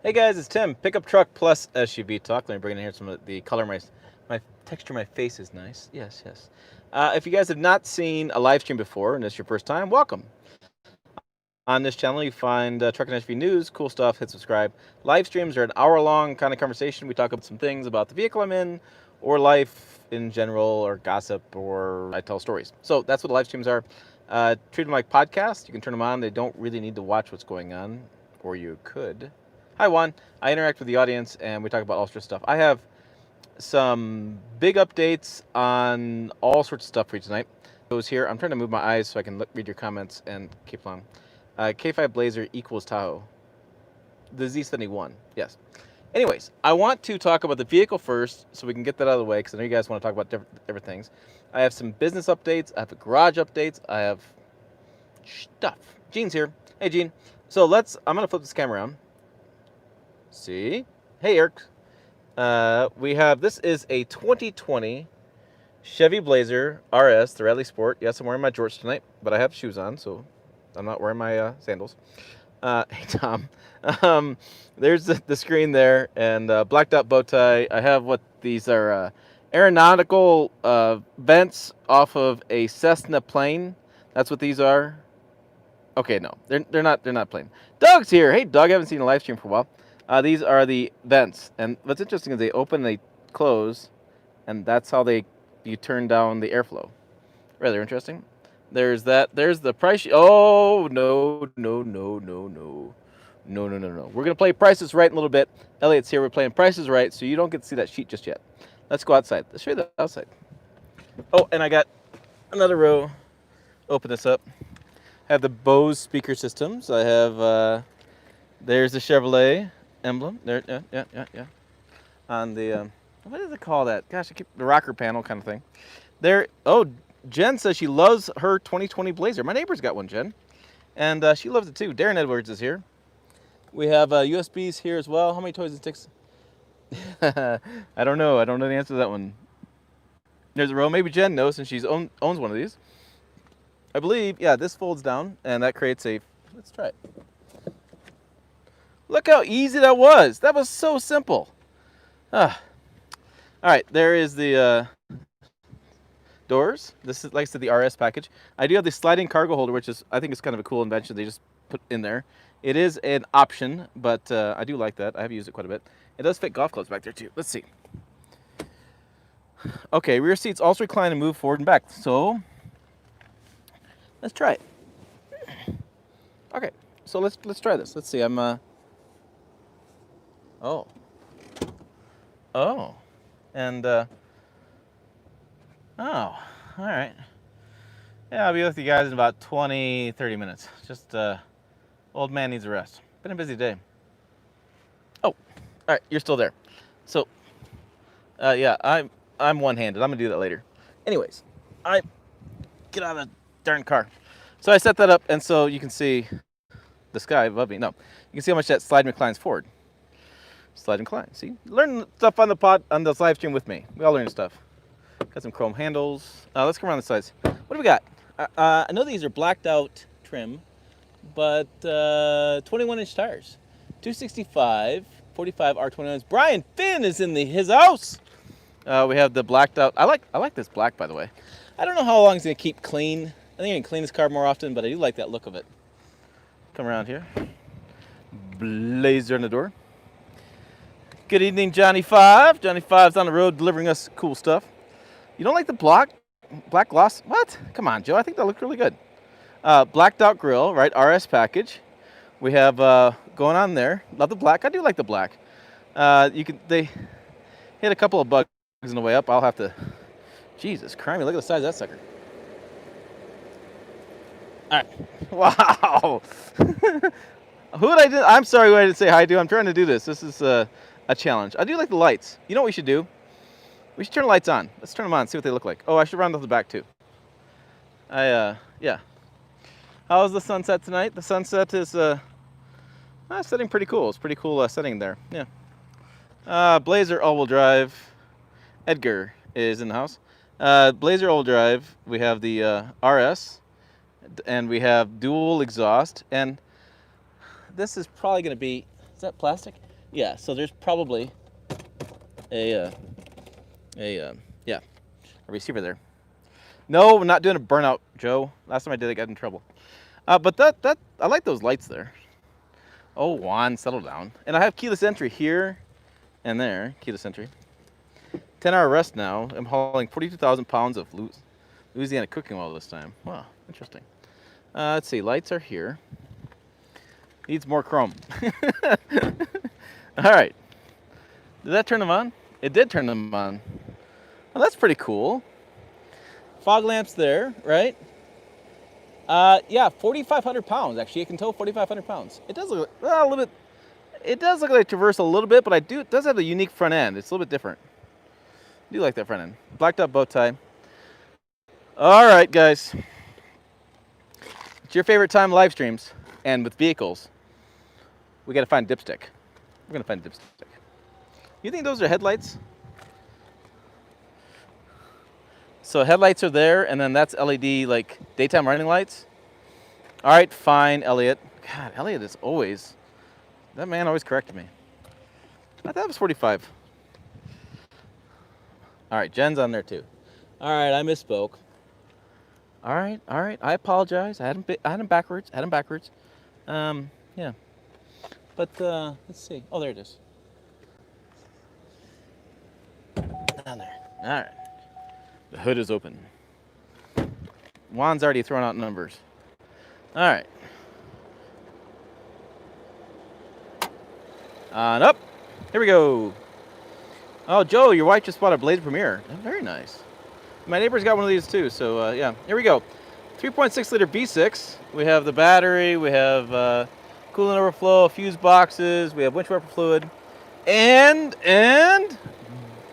Hey guys, it's Tim. Pickup truck plus SUV talk. Let me bring in here some of the color. My texture, my face is nice. Yes, yes. If you guys have not seen a live stream before and this is your first time, welcome. On this channel, you find truck and SUV news, cool stuff. Hit subscribe. Live streams are an hour-long kind of conversation. We talk about some things about the vehicle I'm in, or life in general, or gossip, or I tell stories. So that's what the live streams are. Treat them like podcasts. You can turn them on. They don't really need to watch what's going on, or you could. Hi, Juan. I interact with the audience, and we talk about all sorts of stuff. I have some big updates on all sorts of stuff for you tonight. Goes here. I'm trying to move my eyes so I can read your comments and keep along. K5 Blazer equals Tahoe. The Z71. Yes. Anyways, I want to talk about the vehicle first so we can get that out of the way because I know you guys want to talk about different things. I have some business updates. I have garage updates. I have stuff. Gene's here. Hey, Gene. So I'm going to flip this camera around. See? Hey, Eric. This is a 2020 Chevy Blazer RS, the Rally Sport. Yes, I'm wearing my jorts tonight, but I have shoes on, so I'm not wearing my sandals. Hey, Tom. There's the screen there, and blacked out bow tie. I have what these are aeronautical vents off of a Cessna plane. That's what these are. Okay, no, they're not plane. Doug's here. Hey, Doug. I haven't seen a live stream for a while. These are the vents, and what's interesting is they open, they close, and that's how you turn down the airflow. Rather interesting. There's that. There's the price. Oh no. We're gonna play Prices Right in a little bit. Elliot's here. We're playing Prices Right, so you don't get to see that sheet just yet. Let's go outside. Let's show you the outside. Oh, and I got another row. Open this up. I have the Bose speaker systems. I have. There's the Chevrolet emblem. There, yeah. On the what does it call that? Gosh, I keep the rocker panel kind of thing. There. Oh, Jen says she loves her 2020 Blazer. My neighbor's got one, Jen, and she loves it too. Darren Edwards is here. We have USBs here as well. How many toys and sticks? I don't know. I don't know the answer to that one. There's a row. Maybe Jen knows since she owns one of these. I believe, yeah, this folds down and that creates a. Let's try it. Look how easy that was. That was so simple. All right, there is the doors. This is, like I said, the RS package. I do have the sliding cargo holder, which is, I think, is kind of a cool invention. They just put in there. It is an option, but I do like that. I have used it quite a bit. It does fit golf clubs back there too. Let's see. Okay, rear seats also recline and move forward and back. So let's try it. Okay, so let's try this. Let's see. I'm oh, and oh, all right. Yeah, I'll be with you guys in about 20-30 minutes. Just old man needs a rest. Been a busy day. Oh, all right, you're still there. So yeah, I'm one-handed. I'm gonna do that later. Anyways, I get out of the darn car. So I set that up, and so you can see the sky above me. No, you can see how much that slide reclines forward. Slide and recline. See, learn stuff on this live stream with me. We all learn stuff. Got some chrome handles. Let's come around the sides. What do we got? I know these are blacked out trim, but 21-inch tires, 265, 45 R29s. Brian Finn is in his house. We have the blacked out. I like this black, by the way. I don't know how long it's gonna keep clean. I think I can clean this car more often, but I do like that look of it. Come around here. Blazer on the door. Good evening, Johnny Five. Johnny Five's on the road delivering us cool stuff. You don't like the black gloss? What? Come on, Joe. I think that looked really good. Blacked out grill, right? RS package. We have going on there. Love the black. I do like the black. They hit a couple of bugs on the way up. I'll have to. Jesus Christ! Look at the size of that sucker. All right. Wow. Who did I do? I'm sorry who I didn't say hi to. I'm trying to do this. This is a challenge. I do like the lights. You know what we should do? We should turn the lights on. Let's turn them on and see what they look like. Oh, I should round off the back too. Yeah. How's the sunset tonight? The sunset is setting pretty cool. It's pretty cool setting there. Yeah. Blazer all-wheel drive. Edgar is in the house. Blazer all-wheel drive. We have the RS, and we have dual exhaust. And this is probably going to be. Is that plastic? Yeah, so there's probably a yeah, a receiver there. No, I'm not doing a burnout, Joe. Last time I did it, got in trouble. But that I like those lights there. Oh, Juan, settle down. And I have keyless entry here and there. Keyless entry. 10-hour rest now. I'm hauling 42,000 pounds of Louisiana cooking oil this time. Wow, interesting. Let's see. Lights are here. Needs more chrome. All right. Did that turn them on? It did turn them on. Well, that's pretty cool. Fog lamps there, right? Yeah, 4,500 pounds. Actually, it can tow 4,500 pounds. It does look a little bit. It does look like Traverse a little bit, but it does have a unique front end. It's a little bit different. I do like that front end. Blacked out bow tie. All right, guys. It's your favorite time live streams, and with vehicles, we got to find dipstick. We're gonna find dipstick. You think those are headlights? So headlights are there, and then that's LED, like daytime running lights. All right, fine, Elliot. God, Elliot is always, that man always corrected me. I thought it was 45. All right, Jen's on there too. All right, I misspoke. All right, I apologize. I had him backwards. Yeah. But let's see. Oh, there it is. Down there. All right. The hood is open. Juan's already thrown out numbers. All right. On up. Here we go. Oh, Joe, your wife just bought a Blazer Premier. Oh, very nice. My neighbor's got one of these too, so yeah. Here we go. 3.6 liter V6. We have the battery. We have coolant overflow, fuse boxes. We have winch wiper fluid. And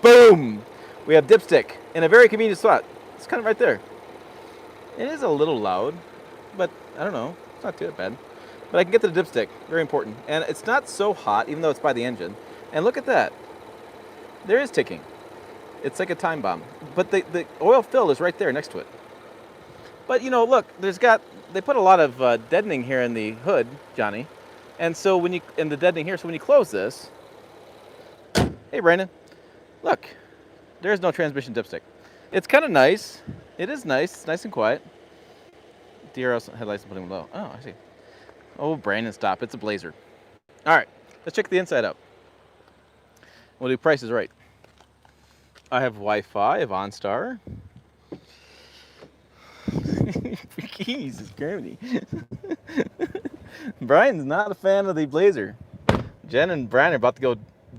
boom! We have dipstick in a very convenient spot. It's kind of right there. It is a little loud, but I don't know. It's not too bad. But I can get to the dipstick. Very important. And it's not so hot, even though it's by the engine. And look at that. There is ticking. It's like a time bomb. But the oil fill is right there next to it. But, you know, look, they put a lot of deadening here in the hood, Johnny. And so in the deadening here, so when you close this, hey, Brandon, look, there's no transmission dipstick. It's kind of nice. It is nice. It's nice and quiet. DRL headlights putting low. Oh, I see. Oh, Brandon, stop. It's a Blazer. All right, let's check the inside out. We'll do prices right. I have Wi-Fi, I have OnStar. Jesus, Germany. Brian's not a fan of the Blazer. Jen and Brian are about to go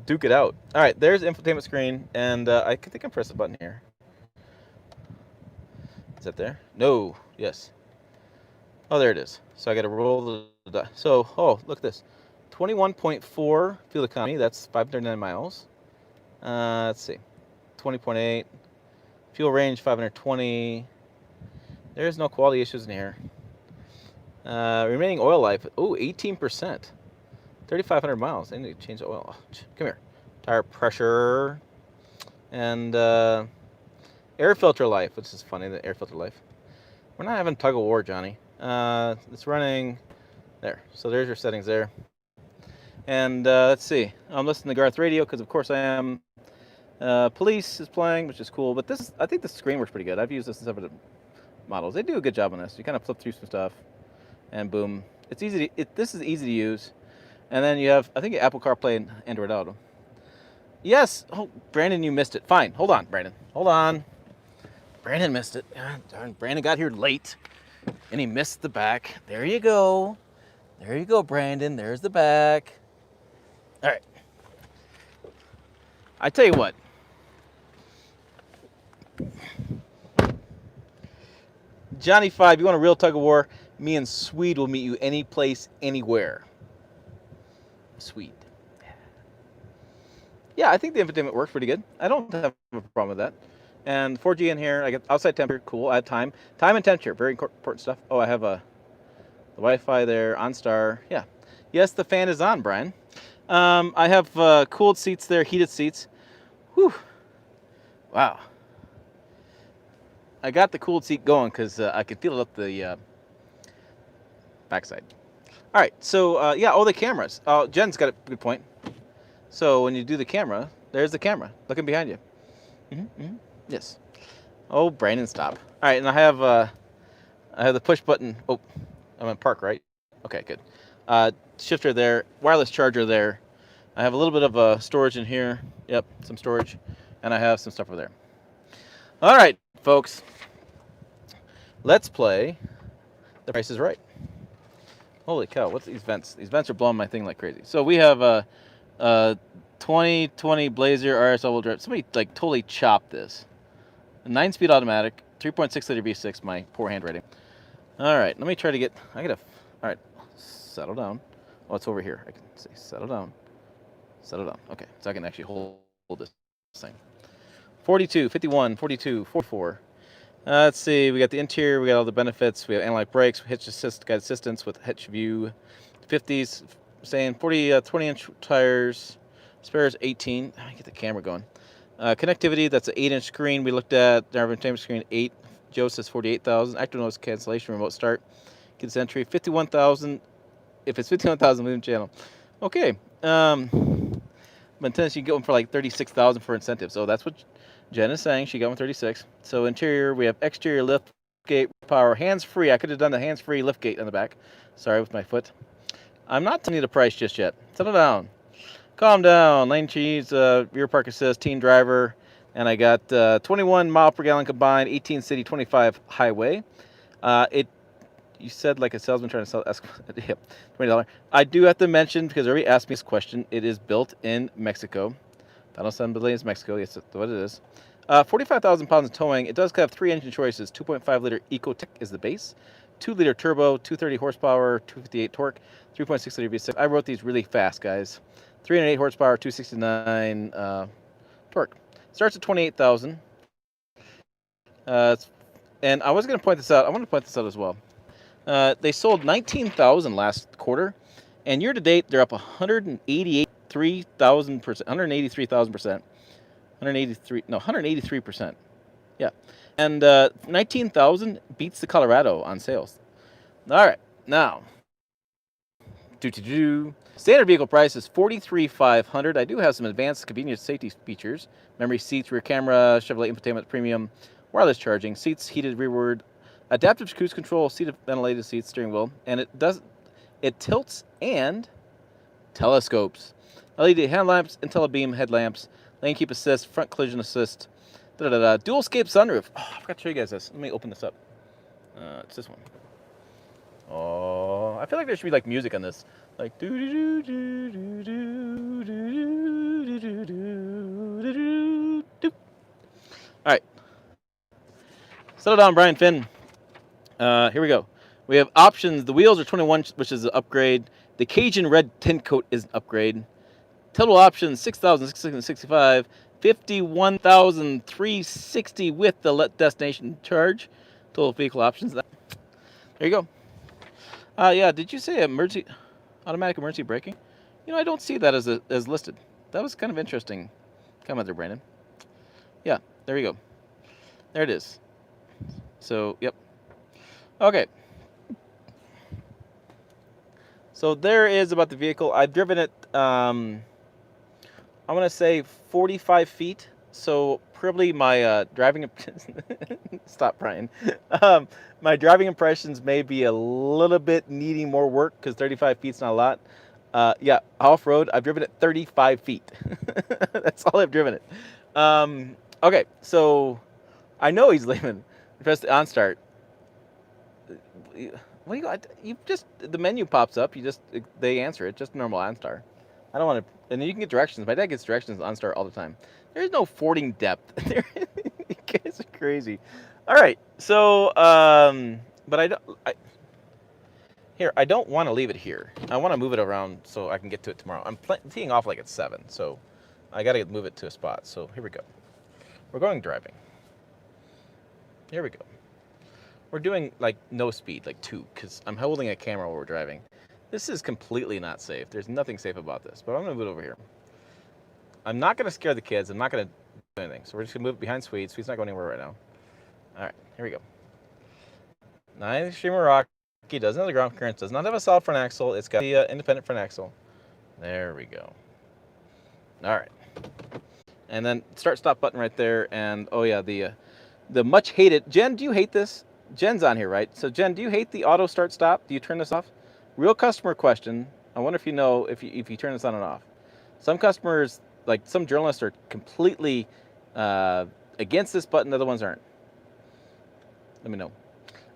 duke it out. All right, there's the infotainment screen, and I think I can press a button here. Is that there? No. Yes. Oh, there it is. So I got to roll the die. So, oh, look at this. 21.4 fuel economy. That's 539 miles. Let's see. 20.8. Fuel range 520. There's no quality issues in here. Remaining oil life. Oh, 18%. 3,500 miles. I need to change the oil. Come here. Tire pressure. And air filter life, which is funny, the air filter life. We're not having tug of war, Johnny. It's running there. So there's your settings there. And let's see. I'm listening to Garth radio because, of course, I am. Police is playing, which is cool. But I think the screen works pretty good. I've used this in some of the models. They do a good job on this. You kind of flip through some stuff, and boom. It's easy. This is easy to use. And then you have, I think, Apple CarPlay and Android Auto. Yes. Oh, Brandon, you missed it. Fine. Hold on, Brandon. Hold on. Brandon missed it. Darn, Brandon got here late, and he missed the back. There you go. There you go, Brandon. There's the back. All right. I tell you what. Johnny 5, you want a real tug of war? Me and Swede will meet you any place, anywhere. Swede. Yeah, I think the infotainment works pretty good. I don't have a problem with that. And 4G in here. I get outside temperature. Cool. I have time. Time and temperature. Very important stuff. Oh, I have the Wi-Fi there. OnStar. Yeah. Yes, the fan is on, Brian. I have cooled seats there. Heated seats. Whew. Wow. I got the cooled seat going because I could feel it up the backside. All right. So, yeah. Oh, the cameras. Jen's got a good point. So when you do the camera, there's the camera looking behind you. Yes. Oh, Brandon, stop. All right, and I have the push button. Oh, I'm in park, right? Okay, good. Shifter there, wireless charger there. I have a little bit of storage in here. Yep, some storage, and I have some stuff over there. All right, folks. Let's play The Price is Right. Holy cow, what's these vents? These vents are blowing my thing like crazy. So we have a 2020 Blazer RS all-wheel drive. Somebody like totally chopped this. A 9-speed automatic, 3.6 liter V6. My poor handwriting. All right, let me try to get. All right, settle down. Oh, it's over here. I can say settle down. Settle down. Okay, so I can actually hold this thing. 42, 51, 42, 44. Let's see. We got the interior. We got all the benefits. We have analog brakes, hitch assist, guide assistance with hitch view. 50s, saying 20-inch tires. Spares 18. Let me get the camera going. Connectivity. That's an 8-inch screen. We looked at our entertainment screen 8. Joe says 48,000. Active noise cancellation. Remote start. Kids entry 51,000. If it's 51,000, move channel. Okay. But Tennessee you get one for like 36,000 for incentive. So that's what Jen is saying. She got one 36. So interior, we have exterior lift gate power, hands free. I could have done the hands free lift gate on the back. Sorry with my foot. I'm not telling you the price just yet. Settle down. Calm down. Lane cheese, rear park assist, teen driver, and I got 21 mile per gallon combined, 18 city, 25 highway. You said like a salesman trying to sell $20. I do have to mention, because everybody asked me this question, it is built in Mexico. Final assembly is Mexico. Yes, that's what it is. 45,000 pounds of towing. It does have 3 engine choices. 2.5 liter Ecotec is the base. 2 liter turbo, 230 horsepower, 258 torque, 3.6 liter V6. I wrote these really fast, guys. 308 horsepower, 269 torque. Starts at 28,000. And I was going to point this out. I want to point this out as well. They sold 19,000 last quarter, and year to date they're up 183,000%. 183%. Yeah, and 19,000 beats the Colorado on sales. All right, now, standard vehicle price is $43,500. I do have some advanced convenience safety features: memory seats, rear camera, Chevrolet infotainment premium, wireless charging, seats heated rearward, adaptive cruise control, seated ventilated seats, steering wheel, and it tilts and telescopes. LED headlamps, IntelliBeam headlamps, lane keep assist, front collision assist, dual scape sunroof. Oh, I forgot to show you guys this. Let me open this up. It's this one. Oh, I feel like there should be like music on this, like do do do do do do do do do. All right, settle down, Brian Finn. Here we go. We have options. The wheels are 21, which is an upgrade. The Cajun red tint coat is an upgrade. Total options 6,665, 51,360 with the destination charge. Total vehicle options. There you go. Yeah. Did you say automatic emergency braking? You know, I don't see that as listed. That was kind of interesting. Comment there, Brandon. Yeah. There you go. There it is. So, yep. Okay. So there is about the vehicle. I've driven it, I'm going to say 45 feet. So probably my driving... Stop, Brian. My driving impressions may be a little bit needing more work because 35 feet's not a lot. Yeah, off-road, I've driven it 35 feet. That's all I've driven it. Okay, so I know he's leaving. Press the on-start. What do you got? You just, the menu pops up. They answer it. Just normal OnStar. I don't want to, and then you can get directions. My dad gets directions on OnStar all the time. There's no fording depth. You guys are crazy. All right. So, but I don't want to leave it here. I want to move it around so I can get to it tomorrow. I'm teeing off like at 7, so I got to move it to a spot. So here we go. We're going driving. Here we go. We're doing like no speed, like 2, because I'm holding a camera while we're driving. This is completely not safe. There's nothing safe about this, but I'm going to move it over here. I'm not going to scare the kids. I'm not going to do anything. So we're just going to move it behind Sweet. Sweet's not going anywhere right now. All right, here we go. 9 Extreme Rocky, doesn't have the ground clearance, does not have a solid front axle. It's got the independent front axle. There we go. All right. And then start stop button right there. And oh yeah, the much hated Jen. Do you hate this? Jen's on here, right? So Jen, do you hate the auto start stop? Do you turn this off? Real customer question. I wonder if you know if you turn this on and off. Some customers, like some journalists, are completely against this button. The other ones aren't. Let me know.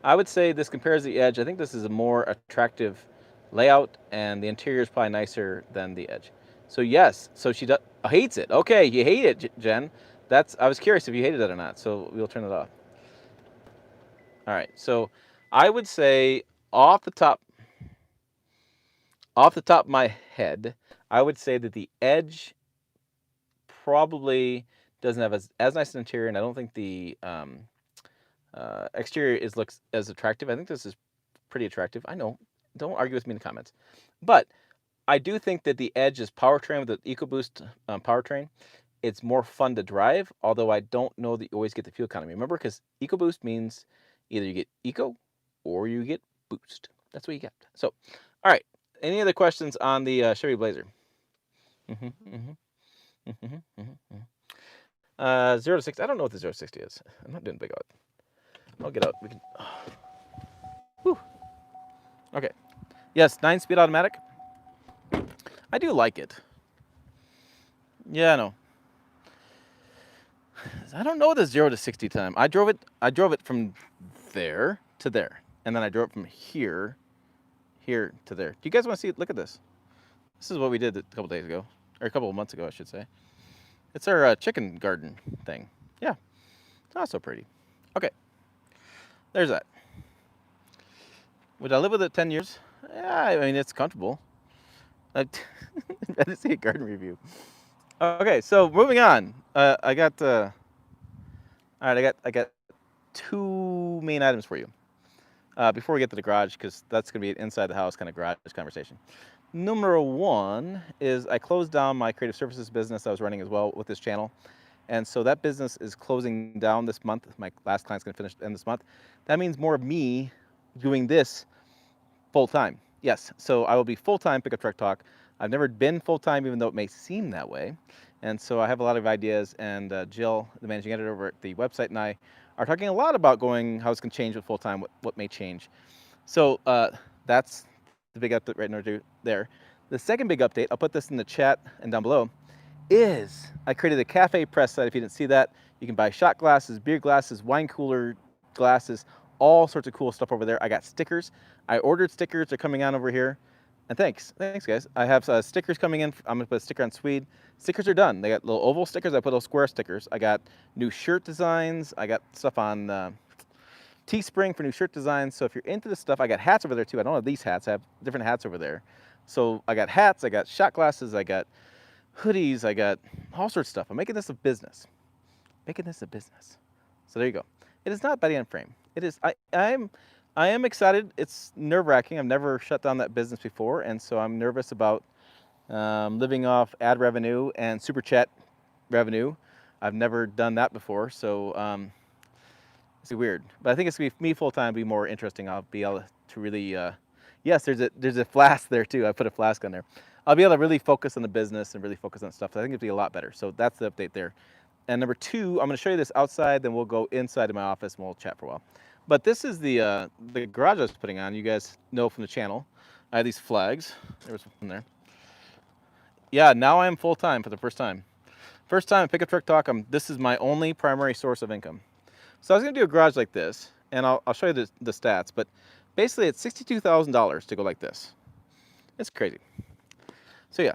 I would say this compares the Edge. I think this is a more attractive layout, and the interior is probably nicer than the Edge. So yes, so she hates it. Okay, you hate it, Jen. I was curious if you hated it or not. So we'll turn it off. All right. So I would say off the top of my head, I would say that the Edge probably doesn't have as nice an interior, and I don't think the exterior looks as attractive. I think this is pretty attractive. I know. Don't argue with me in the comments. But I do think that the Edge is powertrain with the EcoBoost powertrain. It's more fun to drive, although I don't know that you always get the fuel economy. Remember, because EcoBoost means either you get Eco or you get Boost. That's what you get. So, all right. Any other questions on the Chevy Blazer? 0 to 60. I don't know what the 0 to 60 is. I'm not doing big out. I'll get out. We can. Whew. Okay. Yes, 9-speed automatic. I do like it. Yeah, I know. I don't know the 0 to 60 time. I drove it from there to there, and then I drove it from here to there. Do you guys want to see it? Look at this. This is what we did a couple days ago, or a couple of months ago, I should say. It's our chicken garden thing. Yeah, it's not so pretty. Okay, there's that. Would I live with it 10 years? Yeah, I mean, it's comfortable. I didn't see a garden review. Okay, so moving on. I got all right. I got 2 main items for you before we get to the garage, because that's going to be an inside the house kind of garage conversation. Number 1 is I closed down my creative services business I was running as well with this channel, and so that business is closing down this month. My last client's going to finish at the end of this month. That means more of me doing this full time. Yes, so I will be full time Pickup Truck Talk. I've never been full time, even though it may seem that way. And so I have a lot of ideas, and Jill, the managing editor over at the website, and I are talking a lot about how it's going to change with full time, what may change. So that's the big update right now there. The second big update, I'll put this in the chat and down below, is I created a cafe press site. If you didn't see that, you can buy shot glasses, beer glasses, wine cooler glasses, all sorts of cool stuff over there. I got stickers. I ordered stickers. They're coming on over here. And thanks guys. I have stickers coming in. I'm gonna put a sticker on Swede. Stickers are done. They got little oval stickers. I put little square stickers. I got new shirt designs. I got stuff on Teespring for new shirt designs. So if you're into this stuff, I got hats over there too. I don't have these hats. I have different hats over there. So I got hats. I got shot glasses. I got hoodies. I got all sorts of stuff. I'm making this a business. So there you go. It is not Betty on Frame. It is. I am excited. It's nerve-wracking. I've never shut down that business before, and so I'm nervous about living off ad revenue and super chat revenue. I've never done that before, so it's weird. But I think it's gonna be me full time. Be more interesting. I'll be able to really. Yes, there's a flask there too. I put a flask on there. I'll be able to really focus on the business and really focus on stuff. So I think it'll be a lot better. So that's the update there. And number 2, I'm going to show you this outside. Then we'll go inside of my office and we'll chat for a while. But this is the garage I was putting on. You guys know from the channel. I have these flags. There was one there. Yeah, now I am full time for the first time. First time at Pickup Truck Talk. This is my only primary source of income. So I was going to do a garage like this, and I'll show you the stats. But basically, it's $62,000 to go like this. It's crazy. So yeah.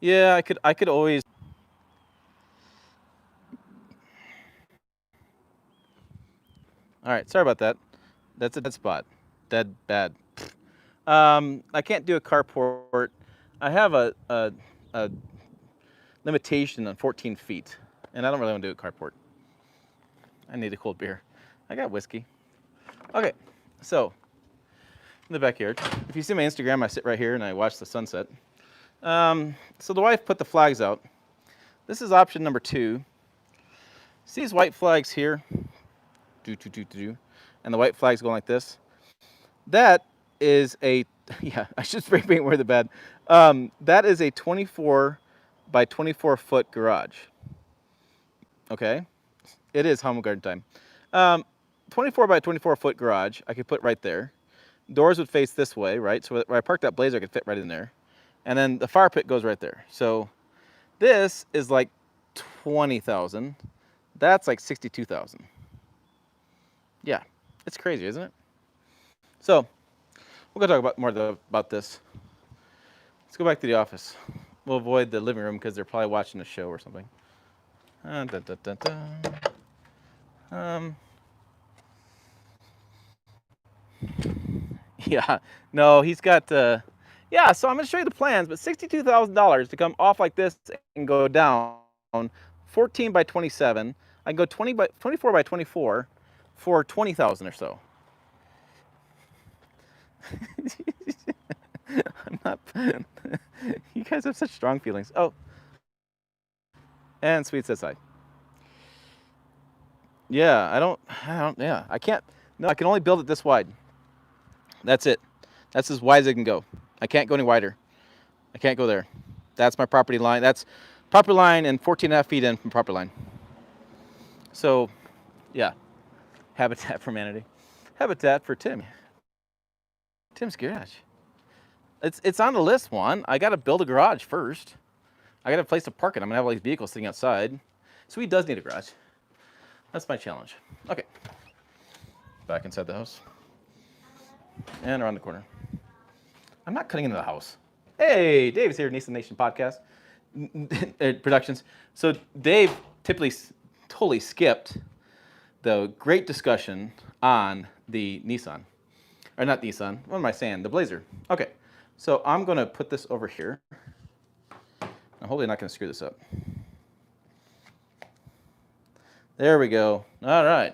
Yeah, I could always. All right, sorry about that. That's a dead spot. Dead bad. I can't do a carport. I have a limitation on 14 feet, and I don't really want to do a carport. I need a cold beer. I got whiskey. Okay, so in the backyard. If you see my Instagram, I sit right here and I watch the sunset. So the wife put the flags out. This is option number 2. See these white flags here? And the white flags going like this. That is a yeah. I should spray paint where the bed. That is a 24 by 24 foot garage. Okay, it is home garden time. Um, 24 by 24 foot garage. I could put right there. Doors would face this way, right? So where I parked that Blazer, I could fit right in there, and then the fire pit goes right there. So this is like 20,000. That's like 62,000. Yeah, it's crazy, isn't it? So we're gonna talk about more about this. Let's go back to the office. We'll avoid the living room because they're probably watching a show or something. Dun, dun, dun, dun. Yeah, no, he's got. Yeah, so I'm gonna show you the plans, but $62,000 to come off like this and go down 14 by 27. I can go 24 by 24 for 20,000 or so. I'm not. You guys have such strong feelings. Oh, and Sweet says hi. Yeah, I don't. Yeah, I can't. No, I can only build it this wide. That's it. That's as wide as it can go. I can't go any wider. I can't go there. That's my property line. That's property line and 14 and a half feet in from property line. So, yeah, Habitat for Humanity. Habitat for Tim. Tim's garage. It's on the list, Juan. I got to build a garage first. I got a place to park it. I'm going to have all these vehicles sitting outside. So he does need a garage. That's my challenge. Okay. Back inside the house. And around the corner. I'm not cutting into the house. Hey, Dave's here, Nissan Nation Podcast Productions. So Dave totally skipped the great discussion on the Nissan. Or not Nissan, what am I saying? The Blazer. Okay, so I'm going to put this over here. I'm hopefully not going to screw this up. There we go. All right.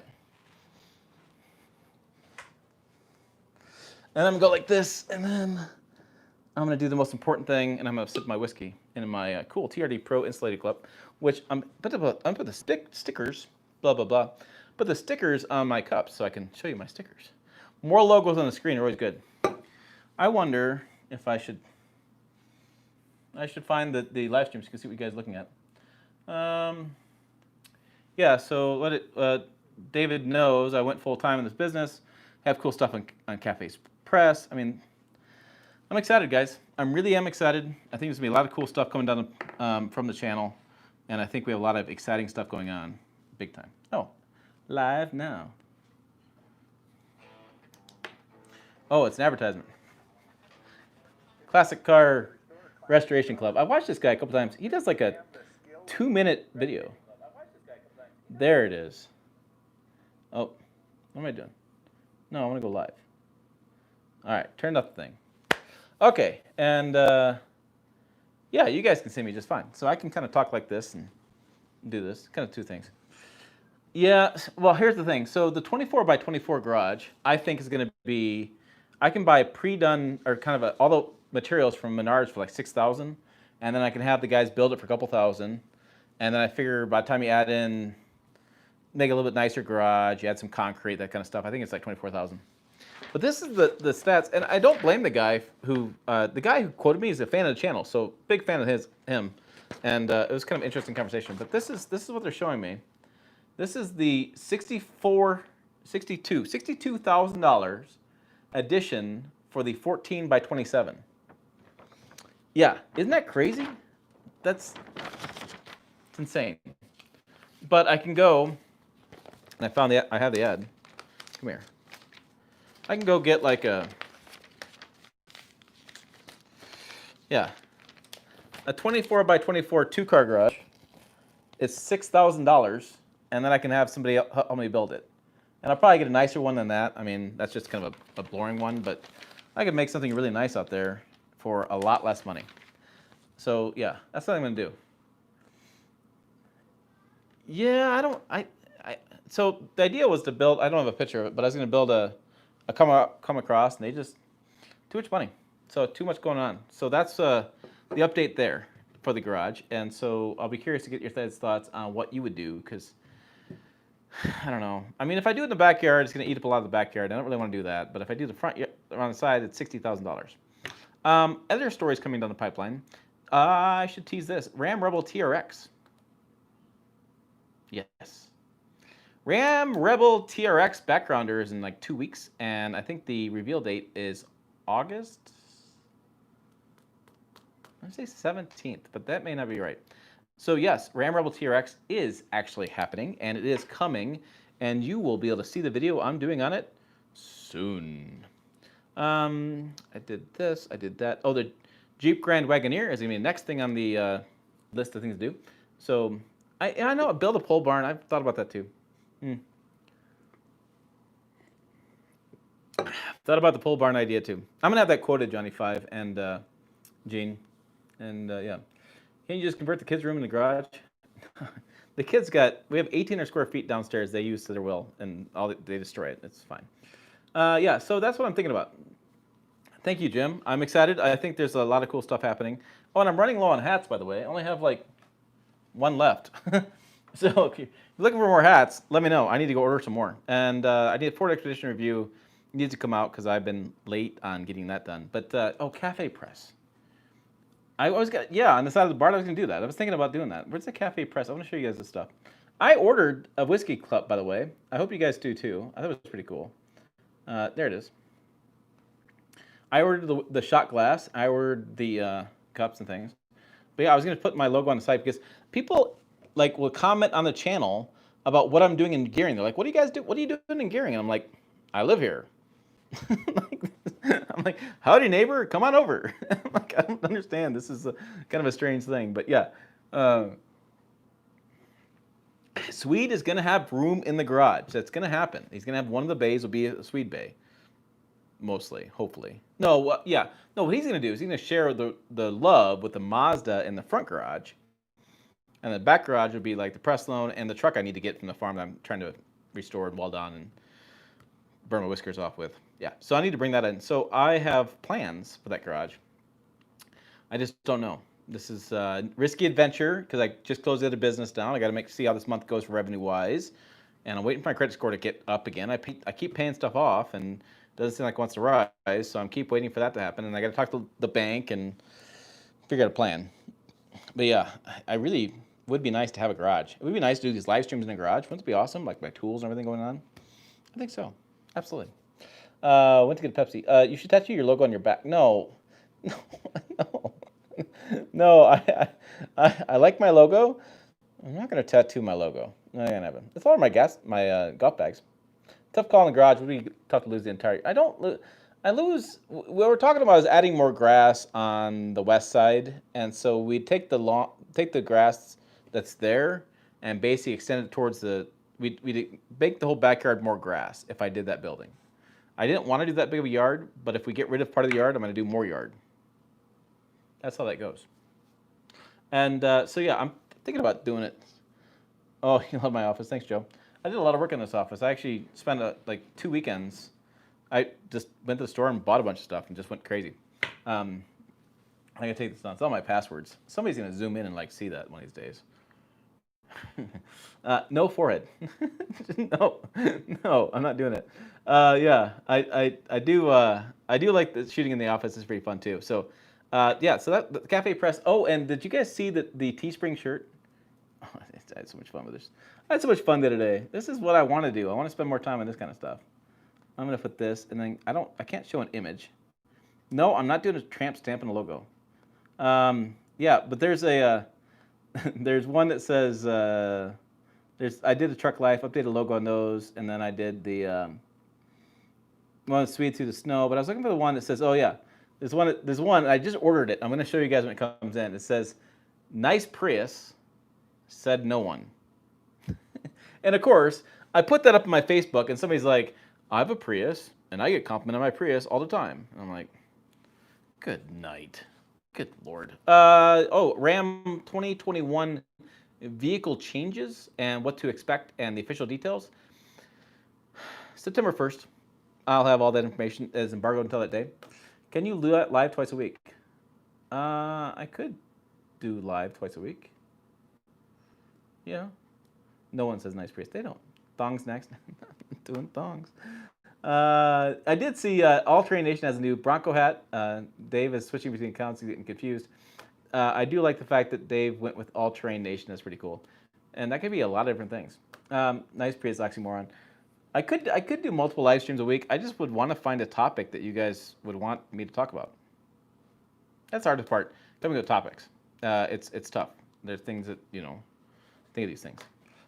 And I'm going to go like this, and then I'm going to do the most important thing, and I'm going to sip my whiskey in my cool TRD Pro insulated cup, which I'm put the stickers, blah, blah, blah. Put the stickers on my cups so I can show you my stickers. More logos on the screen are always good. I wonder if I should find the live stream so you can see what you guys are looking at. Yeah, so David knows I went full time in this business. Have cool stuff on Cafe's Press. I mean, I'm excited, guys. I really am excited. I think there's gonna be a lot of cool stuff coming down from the channel, and I think we have a lot of exciting stuff going on, big time. Oh, live now. Oh, it's an advertisement. Classic Car Restoration Club. I watched this guy a couple times. He does like a 2-minute video. There it is. Oh, what am I doing? No, I want to go live. All right, turned off the thing. Okay, and yeah, you guys can see me just fine. So I can kind of talk like this and do this, kind of two things. Yeah, well, here's the thing. So the 24 by 24 garage, I think is going to be, I can buy pre-done or kind of all the materials from Menards for like $6,000, and then I can have the guys build it for a couple thousand, and then I figure by the time you add in, make a little bit nicer garage, you add some concrete, that kind of stuff. I think it's like 24,000. But this is the stats, and I don't blame the guy who quoted me is a fan of the channel, so big fan of him, and it was kind of an interesting conversation. But this is what they're showing me. This is the $62,000 edition for the 14 by 27. Yeah, isn't that crazy? It's insane. But I can go, and I have the ad. Come here. I can go get like a 24 by 24 two-car garage. It's $6,000, and then I can have somebody help me build it. And I'll probably get a nicer one than that. I mean, that's just kind of a boring one, but I could make something really nice out there for a lot less money. So yeah, that's what I'm gonna do. Yeah, so the idea was to build, I don't have a picture of it, but I was gonna build a come across, and they just, too much money. So too much going on. So that's the update there for the garage. And so I'll be curious to get your thoughts on what you would do, because I don't know. I mean, if I do it in the backyard, it's going to eat up a lot of the backyard. I don't really want to do that. But if I do the front on the side, it's $60,000. Other stories coming down the pipeline. I should tease this. Ram Rebel TRX. Yes. Ram Rebel TRX backgrounder is in like 2 weeks, and I think the reveal date is August. I say 17th, but that may not be right. So yes, Ram Rebel TRX is actually happening, and it is coming, and you will be able to see the video I'm doing on it soon. I did this, I did that. Oh, the Jeep Grand Wagoneer is going to be the next thing on the list of things to do. So I know, build a pole barn. I've thought about that too. Thought about the pole barn idea too. I'm going to have that quoted, Johnny 5 and Gene. And yeah. Can't you just convert the kids' room in the garage? The kids we have 1,800 square feet downstairs they use to their will, and they destroy it. It's fine. Yeah, so that's what I'm thinking about. Thank you, Jim. I'm excited. I think there's a lot of cool stuff happening. Oh, and I'm running low on hats, by the way. I only have like one left. So if you're looking for more hats, let me know. I need to go order some more. And I need a Ford Expedition review. It needs to come out because I've been late on getting that done. But, oh, Cafe Press. I always got, yeah, on the side of the bar, I was going to do that. I was thinking about doing that. Where's the Cafe Press? I want to show you guys this stuff. I ordered a whiskey cup, by the way. I hope you guys do too. I thought it was pretty cool. There it is. I ordered the shot glass. I ordered the cups and things. But yeah, I was going to put my logo on the site because people like will comment on the channel about what I'm doing in gearing. They're like, "What do you guys do? What are you doing in gearing?" And I'm like, "I live here." I'm like, "Howdy, neighbor, come on over." I'm like, I don't understand. This is kind of a strange thing, but yeah. Swede is going to have room in the garage. That's going to happen. He's going to have one of the bays will be a Swede bay. Mostly, hopefully. No, yeah. No, what he's going to do is he's going to share the love with the Mazda in the front garage. And the back garage would be like the press loan and the truck I need to get from the farm that I'm trying to restore and weld on and burn my whiskers off with. Yeah, so I need to bring that in. So I have plans for that garage. I just don't know. This is a risky adventure because I just closed the other business down. I got to see how this month goes revenue-wise. And I'm waiting for my credit score to get up again. I keep paying stuff off and it doesn't seem like it wants to rise. So I'm keep waiting for that to happen. And I got to talk to the bank and figure out a plan. But yeah, I really would be nice to have a garage. It would be nice to do these live streams in the garage. Wouldn't it be awesome? Like my tools and everything going on. I think so. Absolutely. Went to get a Pepsi. You should tattoo your logo on your back. No. No. No, I like my logo. I'm not going to tattoo my logo. No, I can't have it. It's all of my golf bags. Tough call in the garage. Would be tough to lose the entire. I lose. What we're talking about is adding more grass on the west side, and so we take the grass that's there and basically extend it towards we make the whole backyard more grass. If I did that building, I didn't want to do that big of a yard, but if we get rid of part of the yard, I'm going to do more yard. That's how that goes. And so yeah, I'm thinking about doing it. Oh, you love my office. Thanks, Joe. I did a lot of work in this office. I actually spent like 2 weekends. I just went to the store and bought a bunch of stuff and just went crazy. I'm gonna take this down. It's all my passwords. Somebody's gonna zoom in and like see that one of these days. No forehead. No, I'm not doing it. Yeah, I do like the shooting in the office. It's pretty fun too. So yeah, so that the Cafe Press. Oh, and did you guys see the Teespring shirt? Oh, I had so much fun with this. I had so much fun the other day. This is what I want to do. I want to spend more time on this kind of stuff. I'm gonna put this, and then I can't show an image. No, I'm not doing a tramp stamp and a logo. Yeah, but there's a there's one that says I did the Truck Life, updated logo on those, and then I did the one Sweet Through the Snow. But I was looking for the one that says, oh yeah, there's one. I just ordered it. I'm gonna show you guys when it comes in. It says, "Nice Prius," said no one. And of course, I put that up on my Facebook, and somebody's like, "I have a Prius, and I get complimented on my Prius all the time." And I'm like, good night. Good Lord. Oh, Ram 2021 vehicle changes and what to expect and the official details. September 1st, I'll have all that information as embargoed until that day. Can you do that live twice a week? I could do live twice a week. Yeah. No one says nice Prius. They don't. Thongs next. Doing thongs. I did see All Terrain Nation has a new Bronco hat. Dave is switching between accounts. He's getting confused. I do like the fact that Dave went with All Terrain Nation. That's pretty cool. And that could be a lot of different things. Nice Prius oxymoron. I could do multiple live streams a week. I just would want to find a topic that you guys would want me to talk about. That's the hardest part. Coming to topics. It's tough. There's things that think of these things.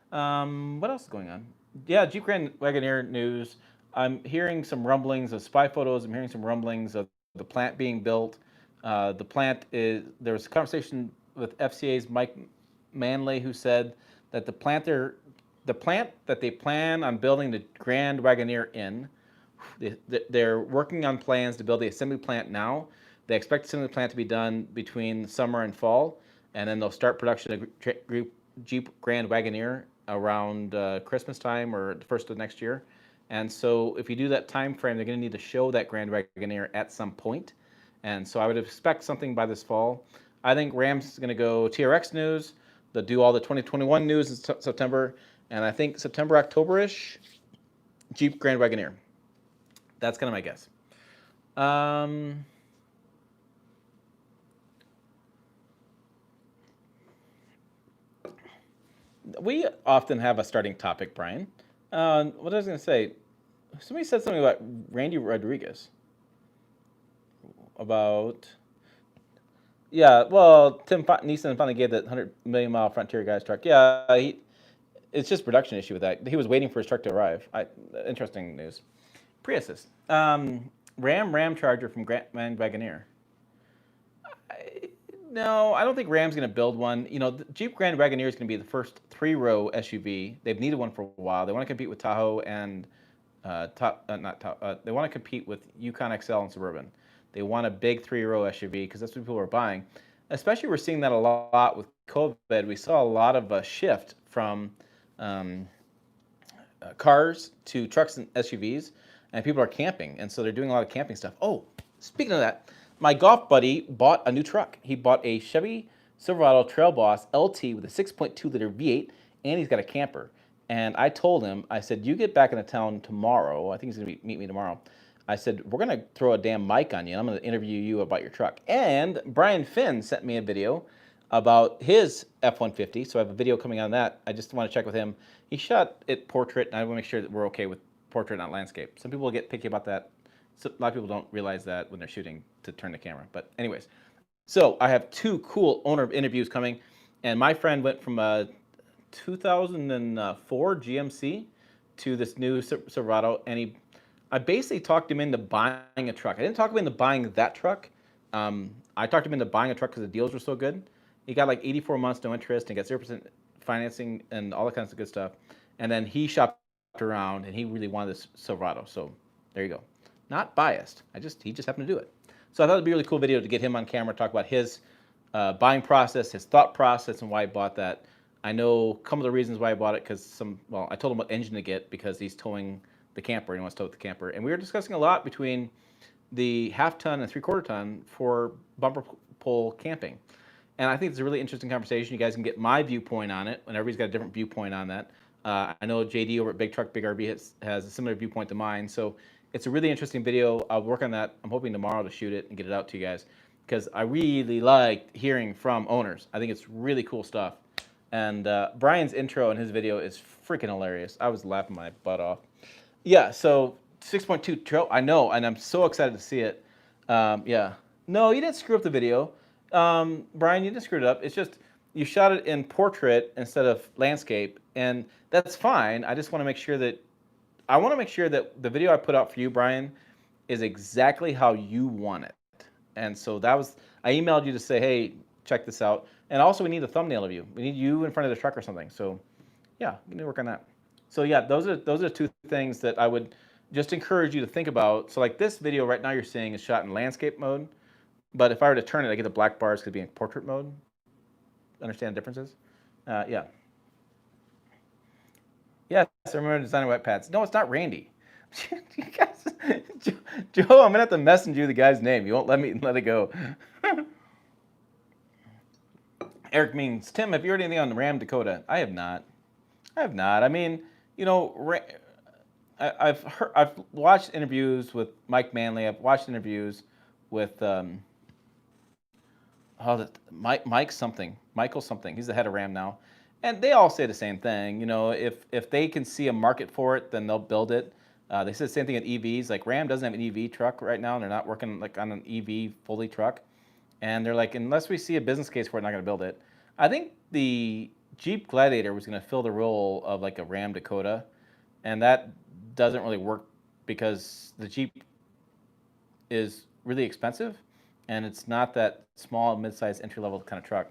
What else is going on? Yeah, Jeep Grand Wagoneer news. I'm hearing some rumblings of spy photos. I'm hearing some rumblings of the plant being built. The plant is. There was a conversation with FCA's Mike Manley who said that the plant that they plan on building the Grand Wagoneer in, they're working on plans to build the assembly plant now. They expect the assembly plant to be done between summer and fall, and then they'll start production of Jeep Grand Wagoneer around Christmas time or the first of next year. And so if you do that time frame, they're going to need to show that Grand Wagoneer at some point. And so I would expect something by this fall. I think Ram's is going to go TRX news. They'll do all the 2021 news in September. And I think September, October-ish, Jeep Grand Wagoneer. That's kind of my guess. We often have a starting topic, Brian. What I was going to say, somebody said something about Randy Rodriguez. About, yeah, well, Nissan finally gave that 100 million mile Frontier guy's truck. Yeah, it's just production issue with that. He was waiting for his truck to arrive. Interesting news. Priuses. Ram Charger from Grand Wagoneer. No, I don't think Ram's going to build one. The Jeep Grand Wagoneer is going to be the first three-row SUV. They've needed one for a while. They want to compete with Tahoe and not Tahoe. They want to compete with Yukon XL and Suburban. They want a big three-row SUV because that's what people are buying. Especially, we're seeing that a lot with COVID. We saw a lot of a shift from cars to trucks and SUVs, and people are camping, and so they're doing a lot of camping stuff. Oh, speaking of that, my golf buddy bought a new truck. He bought a Chevy Silverado Trail Boss LT with a 6.2-liter V8, and he's got a camper. And I told him, I said, you get back into town tomorrow. I think he's going to meet me tomorrow. I said, we're going to throw a damn mic on you, and I'm going to interview you about your truck. And Brian Finn sent me a video about his F-150, so I have a video coming on that. I just want to check with him. He shot it portrait, and I want to make sure that we're okay with portrait, not landscape. Some people get picky about that. So a lot of people don't realize that when they're shooting to turn the camera. But anyways, so I have two cool owner interviews coming, and my friend went from a 2004 GMC to this new Silverado, and I basically talked him into buying a truck. I didn't talk him into buying that truck. I talked him into buying a truck because the deals were so good. He got like 84 months, no interest, and got 0% financing and all that kinds of good stuff. And then he shopped around, and he really wanted this Silverado. So there you go. Not biased. He just happened to do it. So I thought it'd be a really cool video to get him on camera, talk about his buying process, his thought process, and why he bought that. I know some of the reasons why I bought it because I told him what engine to get because he's towing the camper and he wants to tow the camper. And we were discussing a lot between the half-ton and three-quarter-ton for bumper pull camping. And I think it's a really interesting conversation. You guys can get my viewpoint on it, and everybody's got a different viewpoint on that. I know JD over at Big Truck, Big RV has a similar viewpoint to mine. So it's a really interesting video. I'll work on that. I'm hoping tomorrow to shoot it and get it out to you guys because I really like hearing from owners. I think it's really cool stuff. And Brian's intro in his video is freaking hilarious. I was laughing my butt off. Yeah, so 6.2 trail, I know, and I'm so excited to see it. Yeah. No, you didn't screw up the video. Brian, you didn't screw it up. It's just you shot it in portrait instead of landscape, and that's fine. I just want to make sure that the video I put out for you, Brian, is exactly how you want it. And so I emailed you to say, hey, check this out. And also we need a thumbnail of you. We need you in front of the truck or something. So yeah, we need to work on that. So yeah, those are two things that I would just encourage you to think about. So like this video right now you're seeing is shot in landscape mode. But if I were to turn it, I get the black bars could be in portrait mode. Understand the differences? Yeah. Yes, I remember designing wet pads. No, it's not Randy. You guys, Joe, I'm gonna have to message you the guy's name. You won't let it go. Eric means, Tim, have you heard anything on the Ram Dakota? I have not. I mean, I've watched interviews with Mike Manley. I've watched interviews with Mike something, Michael something. He's the head of Ram now, and they all say the same thing. You know, if they can see a market for it, then they'll build it. They said the same thing at EVs. Like Ram doesn't have an EV truck right now, and they're not working like on an EV fully truck. And they're like, unless we see a business case for it, we're not going to build it. I think the Jeep Gladiator was going to fill the role of like a Ram Dakota, and that doesn't really work because the Jeep is really expensive, and it's not that small, mid-sized, entry-level kind of truck.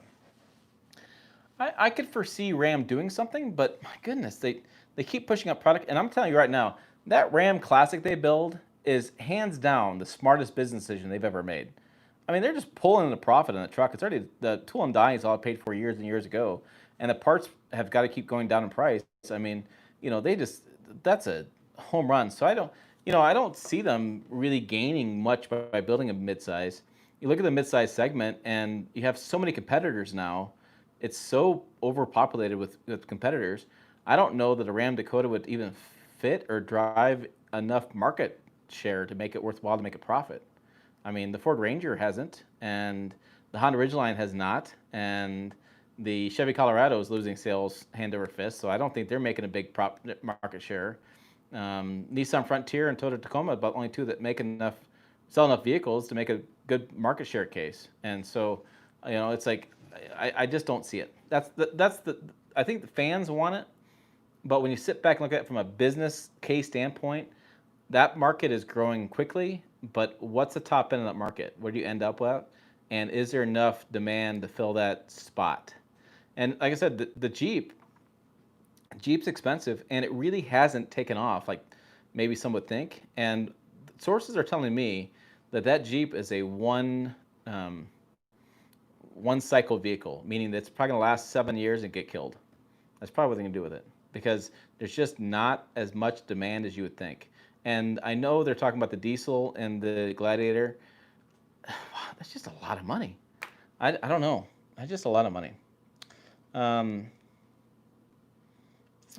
I could foresee Ram doing something, but my goodness, they keep pushing up product, and I'm telling you right now, that Ram Classic they build is hands down the smartest business decision they've ever made. I mean, they're just pulling the profit on the truck. It's already the tool and die is all paid for years and years ago, and the parts have got to keep going down in price. I mean, you know, they just that's a home run. So I don't see them really gaining much by building a midsize. You look at the midsize segment, and you have so many competitors now. It's so overpopulated with competitors. I don't know that a Ram Dakota would even fit or drive enough market share to make it worthwhile to make a profit. I mean, the Ford Ranger hasn't, and the Honda Ridgeline has not, and the Chevy Colorado is losing sales hand over fist. So I don't think they're making a big market share. Nissan Frontier and Toyota Tacoma, about only two that sell enough vehicles to make a good market share case. And so, you know, it's like I just don't see it. I think the fans want it, but when you sit back and look at it from a business case standpoint, that market is growing quickly. But what's the top end of that market? Where do you end up with? And is there enough demand to fill that spot? And like I said, the Jeep's expensive, and it really hasn't taken off like maybe some would think. And sources are telling me that Jeep is a one cycle vehicle, meaning that it's probably going to last 7 years and get killed. That's probably what they're going to do with it because there's just not as much demand as you would think. And I know they're talking about the diesel and the Gladiator. Wow, that's just a lot of money. I don't know. That's just a lot of money.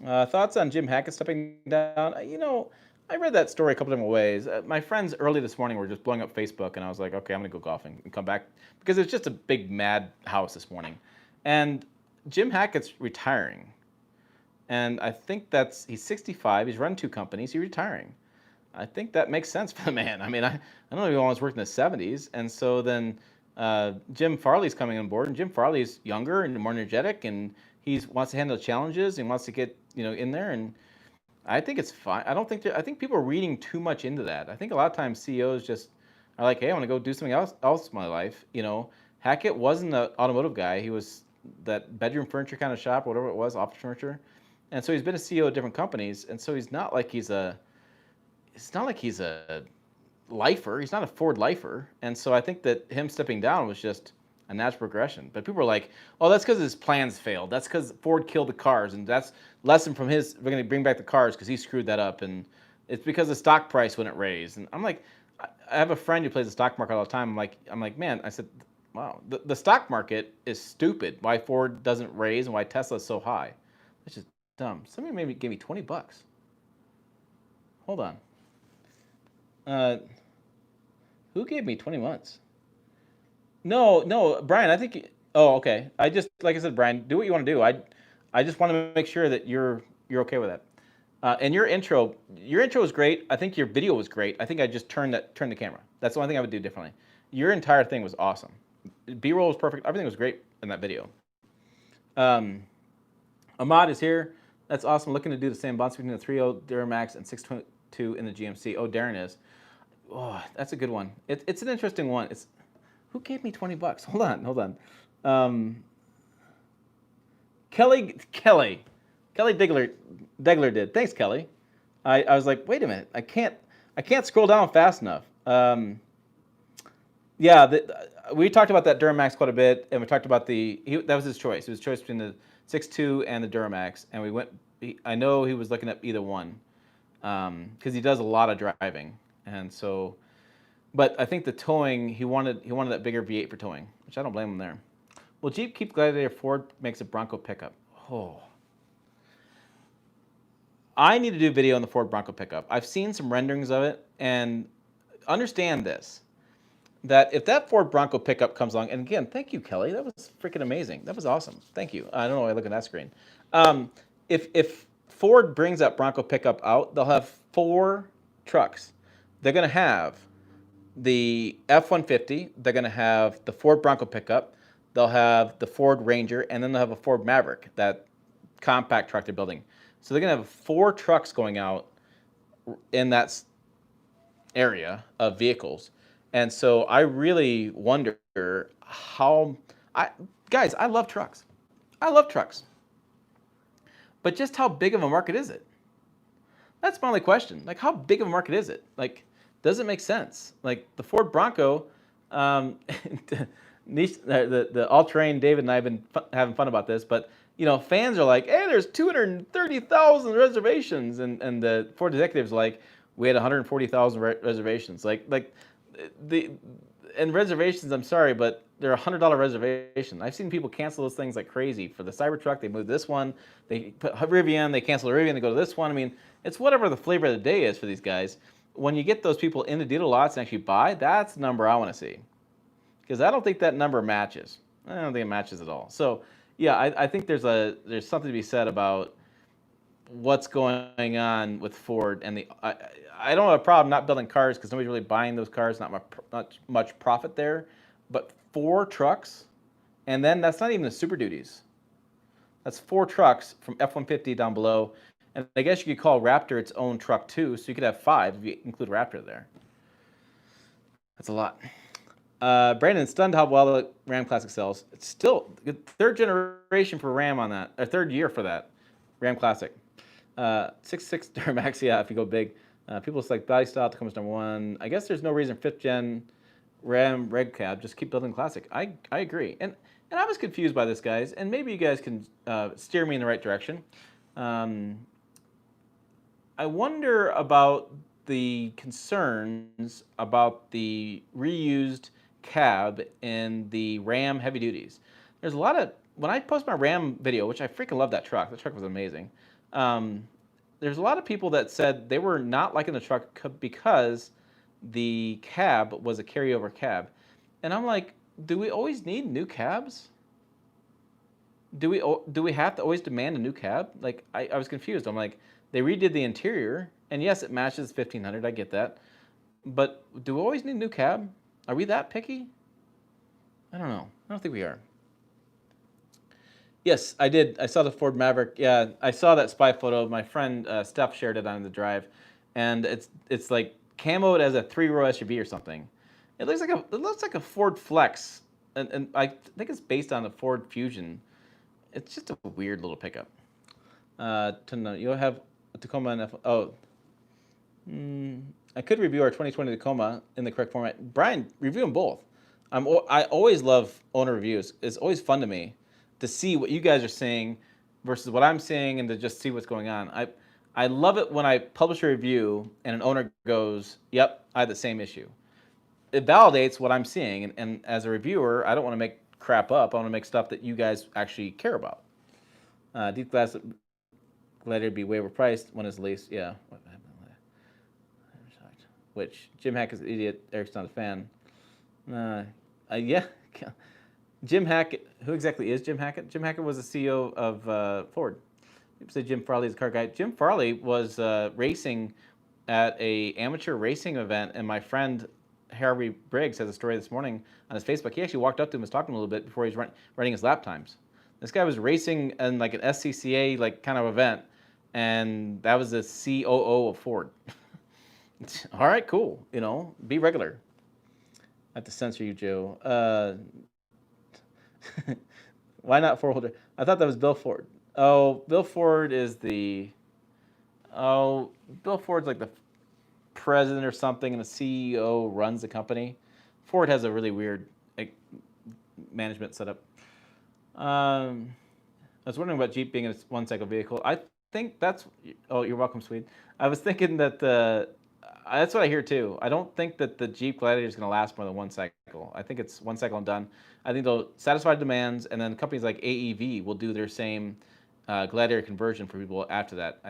Thoughts on Jim Hackett stepping down? You know, I read that story a couple different ways. My friends early this morning were just blowing up Facebook, and I was like, okay, I'm going to go golfing and come back because it's just a big mad house this morning. And Jim Hackett's retiring. And I think he's 65. He's run two companies. He's retiring. I think that makes sense for the man. I mean, I don't know if he always worked in the 70s. And so then Jim Farley's coming on board, and Jim Farley's younger and more energetic, and he wants to handle challenges and wants to get in there. And I think it's fine. I think people are reading too much into that. I think a lot of times CEOs just are like, hey, I want to go do something else in my life. Hackett wasn't an automotive guy. He was that bedroom furniture kind of shop, whatever it was, office furniture. And so he's been a CEO of different companies. And so it's not like he's a lifer. He's not a Ford lifer. And so I think that him stepping down was just a natural progression. But people are like, oh, that's because his plans failed. That's because Ford killed the cars. And that's lesson from we're going to bring back the cars because he screwed that up. And it's because the stock price wouldn't raise. And I'm like, I have a friend who plays the stock market all the time. I'm like, man, I said, wow, the stock market is stupid. Why Ford doesn't raise and why Tesla is so high. It's just dumb. Somebody maybe gave me $20. Hold on. Who gave me 20 months? No, Brian. I think. Oh, okay. Like I said, Brian, do what you want to do. I just want to make sure that you're okay with that. And your intro was great. I think your video was great. I think I just turned the camera. That's the only thing I would do differently. Your entire thing was awesome. B-roll was perfect. Everything was great in that video. Ahmad is here. That's awesome. Looking to do the same bounce between the 3.0 Duramax and 622 in the GMC. Oh, Darren is. Oh, that's a good one. It's an interesting one. Who gave me $20? Hold on. Kelly Degler did. Thanks, Kelly. I was like, wait a minute. I can't scroll down fast enough. We talked about that Duramax quite a bit, and we talked about that was his choice. It was a choice between the 6.2 and the Duramax, and I know he was looking at either one because he does a lot of driving, and so. But I think the towing, he wanted that bigger V8 for towing, which I don't blame him there. Will Jeep keep Gladiator? Ford makes a Bronco pickup. Oh. I need to do video on the Ford Bronco pickup. I've seen some renderings of it, and understand this, that if that Ford Bronco pickup comes along, and again, thank you, Kelly. That was freaking amazing. That was awesome. Thank you. I don't know why I look at that screen. If Ford brings that Bronco pickup out, they'll have 4 trucks. They're going to have the F-150. They're going to have the Ford Bronco pickup. They'll have the Ford Ranger, and then they'll have a Ford Maverick, that compact truck they're building. So they're going to have 4 trucks going out in that area of vehicles. And so I really wonder how I guys, I love trucks. I love trucks. But just how big of a market is it? That's my only question. Like, how big of a market is it? Like, does it make sense? Like the Ford Bronco, the all-terrain. David and I have been having fun about this, but fans are like, "Hey, there's 230,000 reservations," and the Ford executives are like, "We had 140,000 reservations." Like the and reservations. I'm sorry, but they're $100 reservation. I've seen people cancel those things like crazy. For the Cybertruck, they moved this one. They put Rivian, they cancel the Rivian, they go to this one. I mean, it's whatever the flavor of the day is for these guys. When you get those people in the dealer lots and actually buy, that's the number I want to see. Because I don't think that number matches. I don't think it matches at all. So yeah, I think there's something to be said about what's going on with Ford, and I don't have a problem not building cars because nobody's really buying those cars. Not much profit there, but 4 trucks, and then that's not even the Super Duties. That's 4 trucks from F-150 down below, and I guess you could call Raptor its own truck too. So you could have 5 if you include Raptor there. That's a lot. Brandon, stunned how well the Ram Classic sells. It's still 3rd generation for Ram on that, or 3rd year for that Ram Classic. 6.6 Duramax, yeah, if you go big. People select body style, Tacoma's #1. I guess there's no reason 5th gen Ram Reg Cab, just keep building classic. I agree. And I was confused by this, guys, and maybe you guys can steer me in the right direction. I wonder about the concerns about the reused cab in the Ram heavy duties. There's a lot of, when I post my Ram video, which I freaking love that truck. The truck was amazing. There's a lot of people that said they were not liking the truck because the cab was a carryover cab. And I'm like, do we always need new cabs? Do we have to always demand a new cab? Like, I was confused. I'm like, they redid the interior, and yes, it matches 1500. I get that. But do we always need a new cab? Are we that picky? I don't know. I don't think we are. Yes, I did. I saw the Ford Maverick. Yeah, I saw that spy photo. My friend Steph shared it on the drive, and it's like camoed as a 3-row SUV or something. It looks like a Ford Flex, and I think it's based on the Ford Fusion. It's just a weird little pickup. To know, you'll have a Tacoma and I could review our 2020 Tacoma in the correct format. Brian, review them both. I always love owner reviews. It's always fun to me to see what you guys are saying versus what I'm saying, and to just see what's going on. I love it when I publish a review and an owner goes, "Yep, I had the same issue." It validates what I'm seeing, and as a reviewer, I don't want to make crap up. I want to make stuff that you guys actually care about. Deep glass Gladiator be way overpriced. When is leased? Yeah. Which Jim Hack is an idiot. Eric's not a fan. Yeah. Jim Hackett. Who exactly is Jim Hackett? Jim Hackett was the CEO of Ford. People say Jim Farley is a car guy. Jim Farley was racing at a amateur racing event, and my friend Harvey Briggs has a story this morning on his Facebook. He actually walked up to him and was talking a little bit before he was running his lap times. This guy was racing in like an SCCA like kind of event, and that was the COO of Ford. All right, cool. Be regular. I have to censor you, Joe. Why not Ford? I thought that was Bill Ford. Oh, Bill Ford is Bill Ford's like the president or something, and the CEO runs the company. Ford has a really weird management setup. I was wondering about Jeep being a one-cycle vehicle. I think that's. Oh, you're welcome, Swede. I was thinking that that's what I hear too. I don't think that the Jeep Gladiator is going to last more than 1 cycle. I think it's 1 cycle and done. I think they'll satisfy demands, and then companies like AEV will do their same Gladiator conversion for people after that.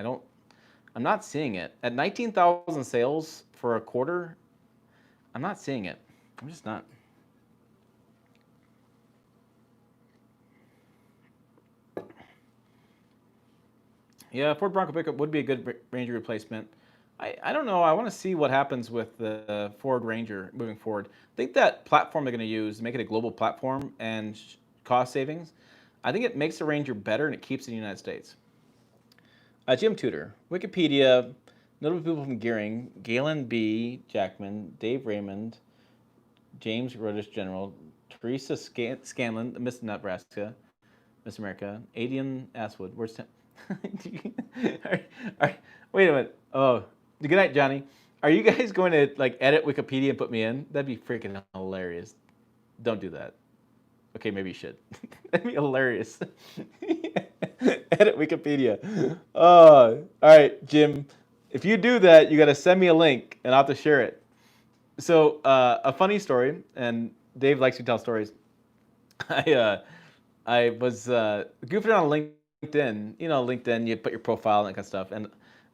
I'm not seeing it at 19,000 sales for a quarter. I'm not seeing it. I'm just not. Yeah, Ford Bronco pickup would be a good Ranger replacement. I don't know. I want to see what happens with the Ford Ranger moving forward. I think that platform they're going to use, make it a global platform and cost savings, I think it makes the Ranger better and it keeps it in the United States. Jim Tudor, Wikipedia, notable people from Gearing, Galen B. Jackman, Dave Raymond, James Rhodes General, Teresa Scanlon, Miss Nebraska, Miss America, Adian Aswood. Where's Tim? Wait a minute. Oh, good night, Johnny. Are you guys going to like edit Wikipedia and put me in? That'd be freaking hilarious. Don't do that. Okay, maybe you should. That'd be hilarious. Edit Wikipedia. Oh, all right, Jim. If you do that, you got to send me a link, and I'll have to share it. So, a funny story, and Dave likes to tell stories. I uh, I was goofing on LinkedIn. You know, LinkedIn, you put your profile and that kind of stuff. And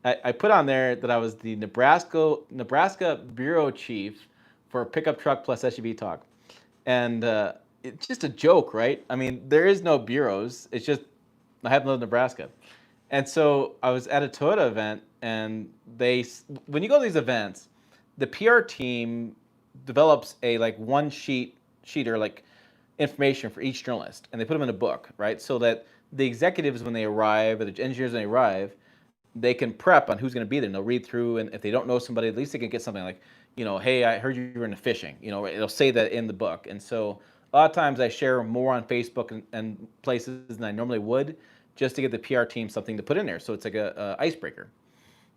I put on there that I was the Nebraska bureau chief for Pickup Truck Plus SUV Talk. And it's just a joke, right? I mean, there is no bureaus. It's just I happen to live in Nebraska. And so I was at a Toyota event, and when you go to these events, the PR team develops a like sheeter like information for each journalist, and they put them in a book, right? So that the executives, when they arrive, or the engineers when they arrive, they can prep on who's going to be there. And they'll read through, and if they don't know somebody, at least they can get something like, hey, I heard you were into fishing. It'll say that in the book. And so a lot of times I share more on Facebook and places than I normally would, just to give the PR team something to put in there. So it's like a icebreaker.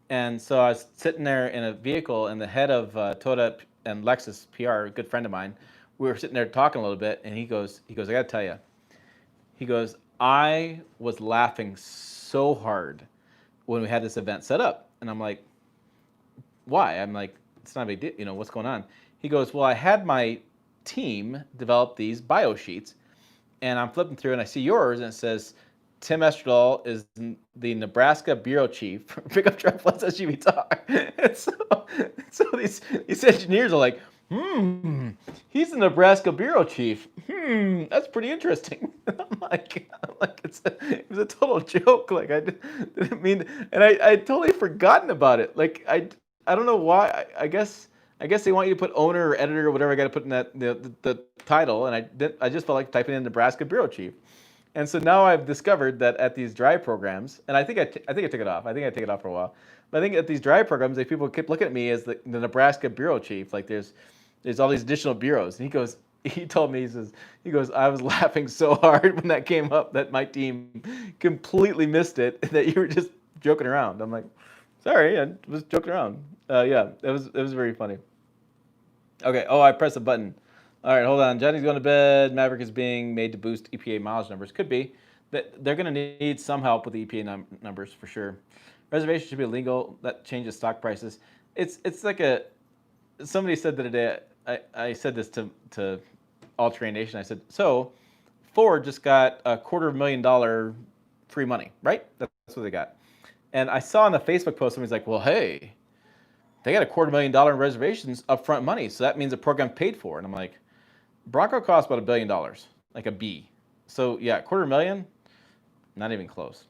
And so I was sitting there in a vehicle, and the head of Toyota and Lexus PR, a good friend of mine, we were sitting there talking a little bit, and he goes, I got to tell you, he goes, I was laughing so hard when we had this event set up. And I'm like, why? I'm like, it's not a big deal. What's going on? He goes, well, I had my team develop these bio sheets, and I'm flipping through, and I see yours, and it says, Tim Esterdahl is the Nebraska bureau chief for Pickup Truck Plus SUV Talk. And so these engineers are like, he's the Nebraska bureau chief. That's pretty interesting. I'm like it was a total joke. Like I didn't mean, and I totally forgotten about it. Like I don't know why. I guess they want you to put owner or editor or whatever I got to put in that the title, and I just felt like typing in Nebraska bureau chief. And so now I've discovered that at these drive programs, and I think I took it off. I think I take it off for a while. But I think at these drive programs, people keep looking at me as the Nebraska bureau chief. Like there's all these additional bureaus. And he told me, he goes, I was laughing so hard when that came up that my team completely missed it, that you were just joking around. I'm like, sorry, I was joking around. Yeah, it was very funny. Okay. Oh, I pressed a button. All right, hold on. Johnny's going to bed. Maverick is being made to boost EPA mileage numbers. Could be. They're going to need some help with the EPA numbers for sure. Reservation should be illegal. That changes stock prices. It's like somebody said the other day. I said this to All Terrain Nation. I said, so Ford just got $250,000 free money, right? That's what they got. And I saw in the Facebook post, somebody's like, well, hey, they got $250,000 in reservations upfront money, so that means the program paid for. And I'm like, Bronco costs about $1 billion, like a B. So yeah, $250,000, not even close.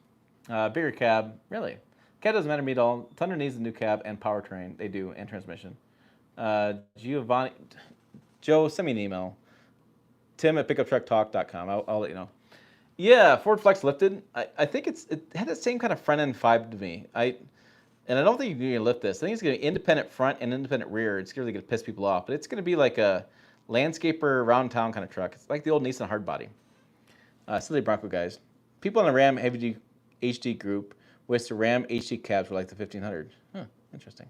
Bigger cab, really. Cab doesn't matter to me at all. Thunder needs a new cab and powertrain. They do, and transmission. Giovanni, Joe, send me an email. Tim at pickuptrucktalk.com. I'll let you know. Yeah, Ford Flex lifted. I think it had the same kind of front end vibe to me. And I don't think you can lift this. I think it's going to be independent front and independent rear. It's really going to piss people off, but it's going to be like a landscaper around town kind of truck. It's like the old Nissan hardbody. Silly Bronco guys. People in the Ram Heavy HD group wish the Ram HD cabs were like the 1500. Huh, interesting.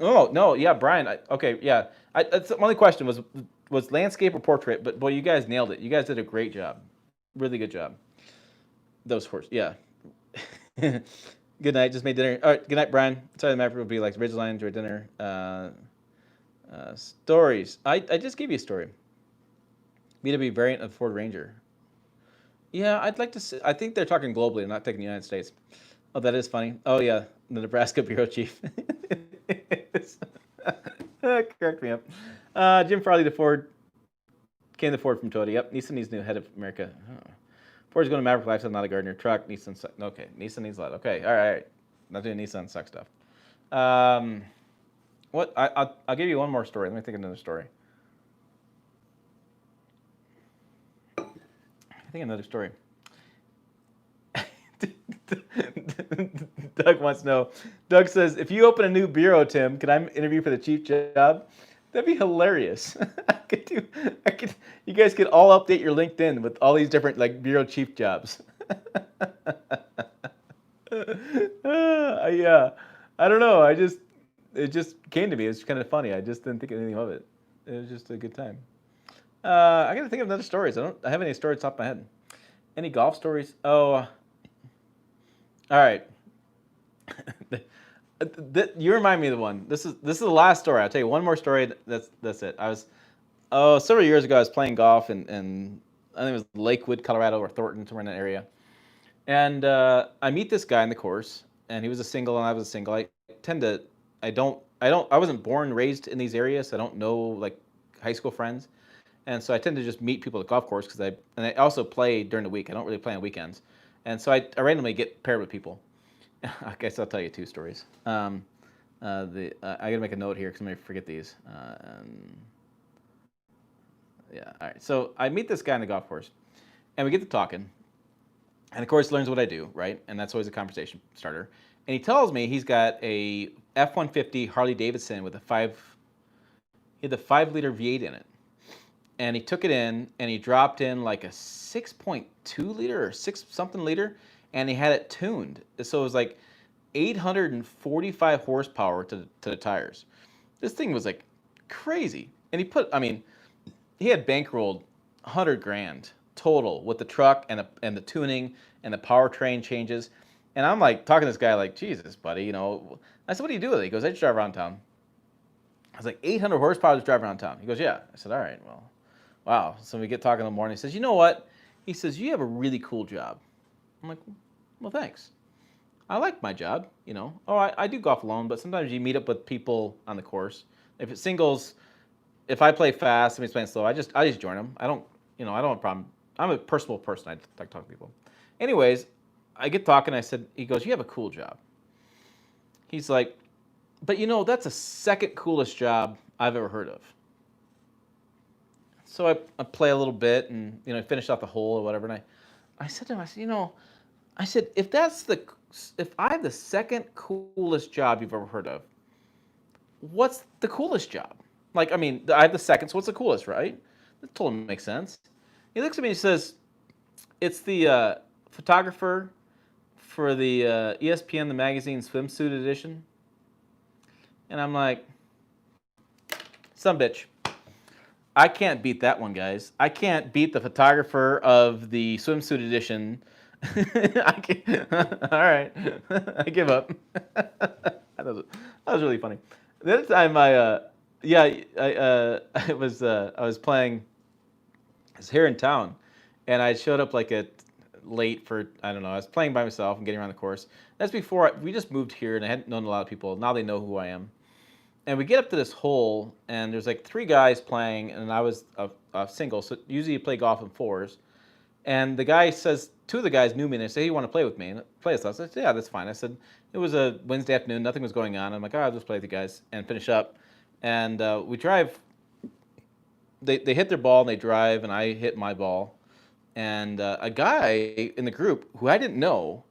Oh, no, yeah, Brian. Okay, yeah. That's the only question was landscape or portrait, but boy, you guys nailed it. You guys did a great job. Really good job. Those horses, yeah. Good night. Just made dinner. All right. Good night, Brian. Sorry, the Maverick will be like Ridgeline, enjoy dinner. Stories. I just gave you a story. VW variant of Ford Ranger. Yeah, I'd like to see. I think they're talking globally, not taking the United States. Oh, that is funny. Oh yeah, the Nebraska bureau chief. Cracked me up. Jim Farley to Ford came to Ford from Toyota. Yep, Nissan needs new head of America. Oh. Ford's going to Maverick lifestyle, not a Gardner truck. Nissan, okay. Nissan needs a lot. Okay, all right. Not doing Nissan suck stuff. What? I'll give you one more story. Let me think of another story. I think another story. Doug wants to know. Doug says, if you open a new bureau, Tim, can I interview for the chief job? That'd be hilarious. You guys could all update your LinkedIn with all these different like bureau chief jobs. Yeah, I don't know. It just came to me. It's kind of funny. I just didn't think anything of it. It was just a good time. I got to think of another stories. I have any stories off my head. Any golf stories? Oh, all right. You remind me of the one. This is the last story. I'll tell you one more story. That's it. Several years ago, I was playing golf in I think it was Lakewood, Colorado, or Thornton, somewhere in that area. And I meet this guy in the course, and he was a single, and I was a single. I wasn't born and raised in these areas, so I don't know like high school friends, and so I tend to just meet people at the golf course because I also play during the week. I don't really play on weekends, and so I randomly get paired with people. I guess I'll tell you two stories. I gotta make a note here because I'm gonna forget these. Yeah, all right. So I meet this guy on the golf course, and we get to talking, and of course learns what I do, right? And that's always a conversation starter. And he tells me he's got a F-150 Harley Davidson with he had the 5-liter V8 in it, and he took it in and he dropped in like a 6.2 liter or 6 something liter, and he had it tuned. So it was like 845 horsepower to the tires. This thing was like crazy. And he had bankrolled 100 grand total with the truck and the tuning and the powertrain changes. And I'm like talking to this guy like, Jesus, buddy, you know. I said, what do you do with it? He goes, I just drive around town. I was like, 800 horsepower to drive around town. He goes, yeah. I said, all right, well, wow. So we get talking in the morning. He says, you know what? He says, you have a really cool job. I'm like, well, thanks. I like my job, you know. Oh, I do golf alone, but sometimes you meet up with people on the course. If it's singles, if I play fast, somebody's playing slow, I just join them. I don't have a problem. I'm a personal person. I like to talk to people. Anyways, I get talking. He goes, you have a cool job. He's like, but you know, that's the second coolest job I've ever heard of. So I play a little bit and, you know, finish off the hole or whatever. And I said to him, if I have the second coolest job you've ever heard of, what's the coolest job? Like, I mean, I have the second, so what's the coolest, right? That totally makes sense. He looks at me and he says, it's the photographer for the ESPN, the magazine swimsuit edition. And I'm like, some bitch. I can't beat that one, guys. I can't beat the photographer of the swimsuit edition. All right, I give up. That was really funny. The other time I was playing. I was here in town, and I showed up like late for, I don't know. I was playing by myself and getting around the course. That's before we just moved here, and I hadn't known a lot of people. Now they know who I am. And we get up to this hole, and there's like 3 guys playing, and I was a single. So usually you play golf in 4s. And the guy says, 2 of the guys knew me, and they say, hey, you want to play with me? And play with us? I said, yeah, that's fine. I said, it was a Wednesday afternoon, nothing was going on. I'm like, I'll just play with the guys and finish up. And we drive. They hit their ball, and they drive, and I hit my ball. And a guy in the group who I didn't know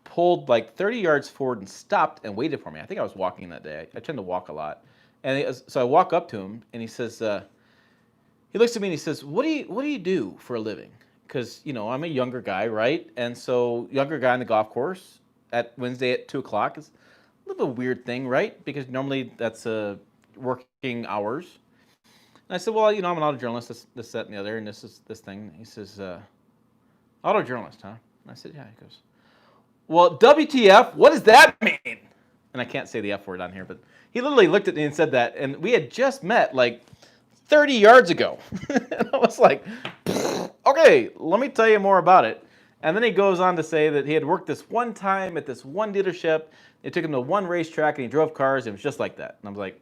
pulled like 30 yards forward and stopped and waited for me. I think I was walking that day. I tend to walk a lot. And so I walk up to him, and he says, he looks at me and he says, what do you do for a living? Because, you know, I'm a younger guy, right? And so younger guy on the golf course at Wednesday at 2 o'clock is a little bit of a weird thing, right? Because normally that's working hours. And I said, well, you know, I'm an auto journalist, this, that, and the other, and this is this thing. He says, auto journalist, huh? And I said, yeah. He goes, well, WTF, what does that mean? And I can't say the F word on here, but he literally looked at me and said that, and we had just met like 30 yards ago. And I was like, okay, let me tell you more about it. And then he goes on to say that he had worked this one time at this one dealership. It took him to one racetrack, and he drove cars. It was just like that. And I was like,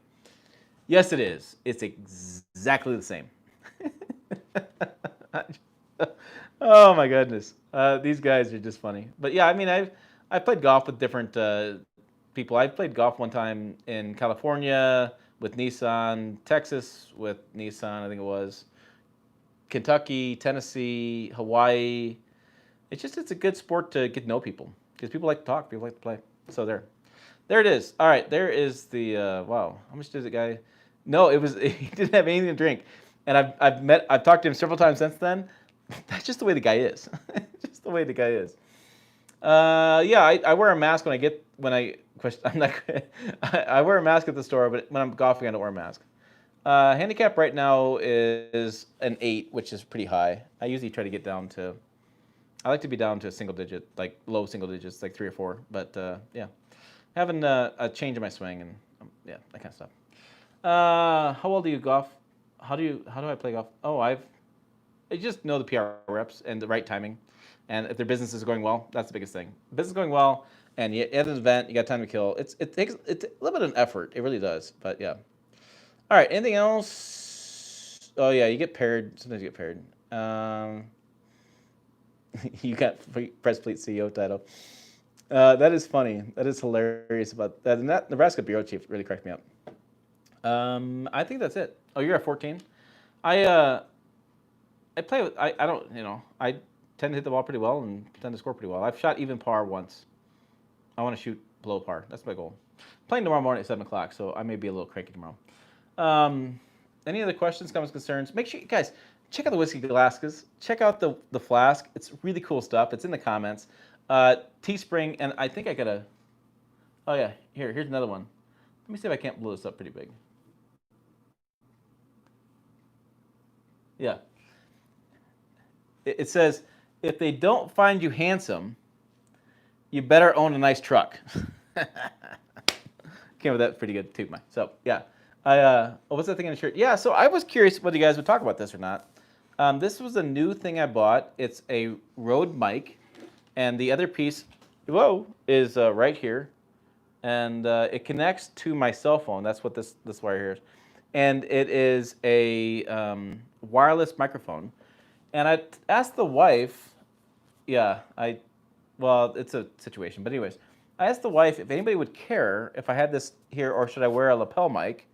yes, it is. It's exactly the same. Oh my goodness, these guys are just funny. But yeah, I mean, I played golf with different people. I played golf one time in California with Nissan, Texas with Nissan, I think it was, Kentucky, Tennessee, Hawaii. It's a good sport to get to know people because people like to talk, people like to play. So there it is. All right, there is the wow. How much does it guy? No, it was he didn't have anything to drink, and I've talked to him several times since then. That's just the way the guy is. Just the way the guy is. Yeah, I wear a mask I'm not. I wear a mask at the store, but when I'm golfing, I don't wear a mask. Handicap right now is an 8, which is pretty high. I usually try to get down to. I like to be down to a single digit, like low single digits, like 3 or 4. But yeah, having a change in my swing and yeah, that kind of stuff. How well do you golf? How do I play golf? Oh, I just know the PR reps and the right timing, and if their business is going well, that's the biggest thing. Business is going well, and you at an event, you got time to kill. It takes a little bit of an effort. It really does. But yeah. All right. Anything else? Oh yeah, you get paired. Sometimes you get paired. You got press fleet CEO title. That is funny. That is hilarious about that. And that Nebraska bureau chief really cracked me up. I think that's it. Oh, you're at 14. I play with. I don't. I tend to hit the ball pretty well and tend to score pretty well. I've shot even par once. I want to shoot below par. That's my goal. Playing tomorrow morning at 7 o'clock, so I may be a little cranky tomorrow. Any other questions, comments, concerns? Make sure you guys check out the whiskey glasses. Check out the flask. It's really cool stuff. It's in the comments. Teespring, and I think I got a. Oh yeah, here's another one. Let me see if I can't blow this up pretty big. Yeah. It says, if they don't find you handsome, you better own a nice truck. Came with that pretty good too, Mike. So yeah, what's that thing in the shirt? Yeah, so I was curious whether you guys would talk about this or not. This was a new thing I bought. It's a Rode mic, and the other piece, is right here, and it connects to my cell phone. That's what this wire here is, and it is a wireless microphone. And I asked the wife, it's a situation. But anyways, I asked the wife if anybody would care if I had this here or should I wear a lapel mic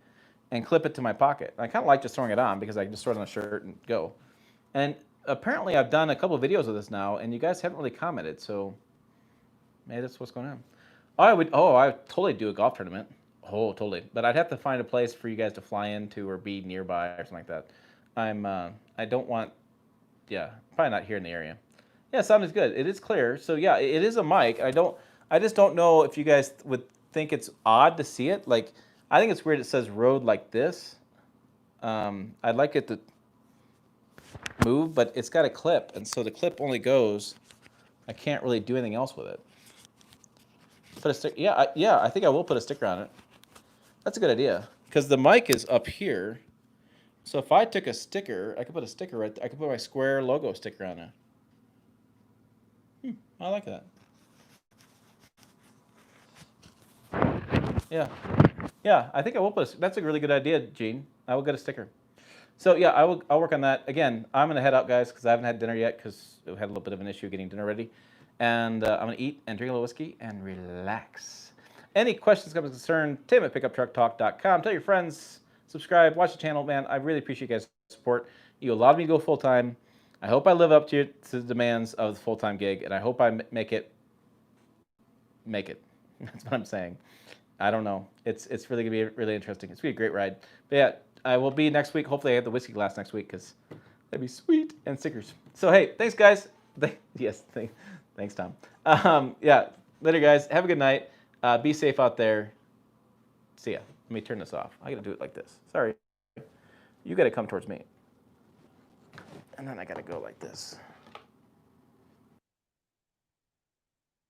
and clip it to my pocket. And I kind of like just throwing it on because I can just throw it on a shirt and go. And apparently I've done a couple of videos of this now, and you guys haven't really commented, so maybe that's what's going on. I would totally do a golf tournament. Oh, totally. But I'd have to find a place for you guys to fly into or be nearby or something like that. I don't want. Yeah, probably not here in the area. Yeah, sound is good. It is clear. So yeah, it is a mic. I just don't know if you guys would think it's odd to see it. Like, I think it's weird it says Rode like this. I'd like it to move, but it's got a clip, and so the clip only goes. I can't really do anything else with it. Put a stick. Yeah, I think I will put a sticker on it. That's a good idea because the mic is up here. So if I took a sticker, I could put a sticker right there. I could put my Square logo sticker on it. I like that. Yeah, I think I will put that's a really good idea, Gene. I will get a sticker. So yeah, I'll work on that. Again, I'm going to head out, guys, because I haven't had dinner yet because we had a little bit of an issue getting dinner ready. And I'm going to eat and drink a little whiskey and relax. Any questions, comments, concerns, Tim at pickuptrucktalk.com. Tell your friends. Subscribe, watch the channel, man. I really appreciate you guys' support. You allowed me to go full time. I hope I live up to the demands of the full time gig, and I hope I make it. That's what I'm saying. I don't know. It's really gonna be really interesting. It's gonna be a great ride. But yeah, I will be next week. Hopefully, I have the whiskey glass next week because that'd be sweet, and stickers. So hey, thanks guys. Thanks Tom. Yeah, later guys. Have a good night. Be safe out there. See ya. Let me turn this off. I gotta do it like this. Sorry. You gotta come towards me. And then I gotta go like this.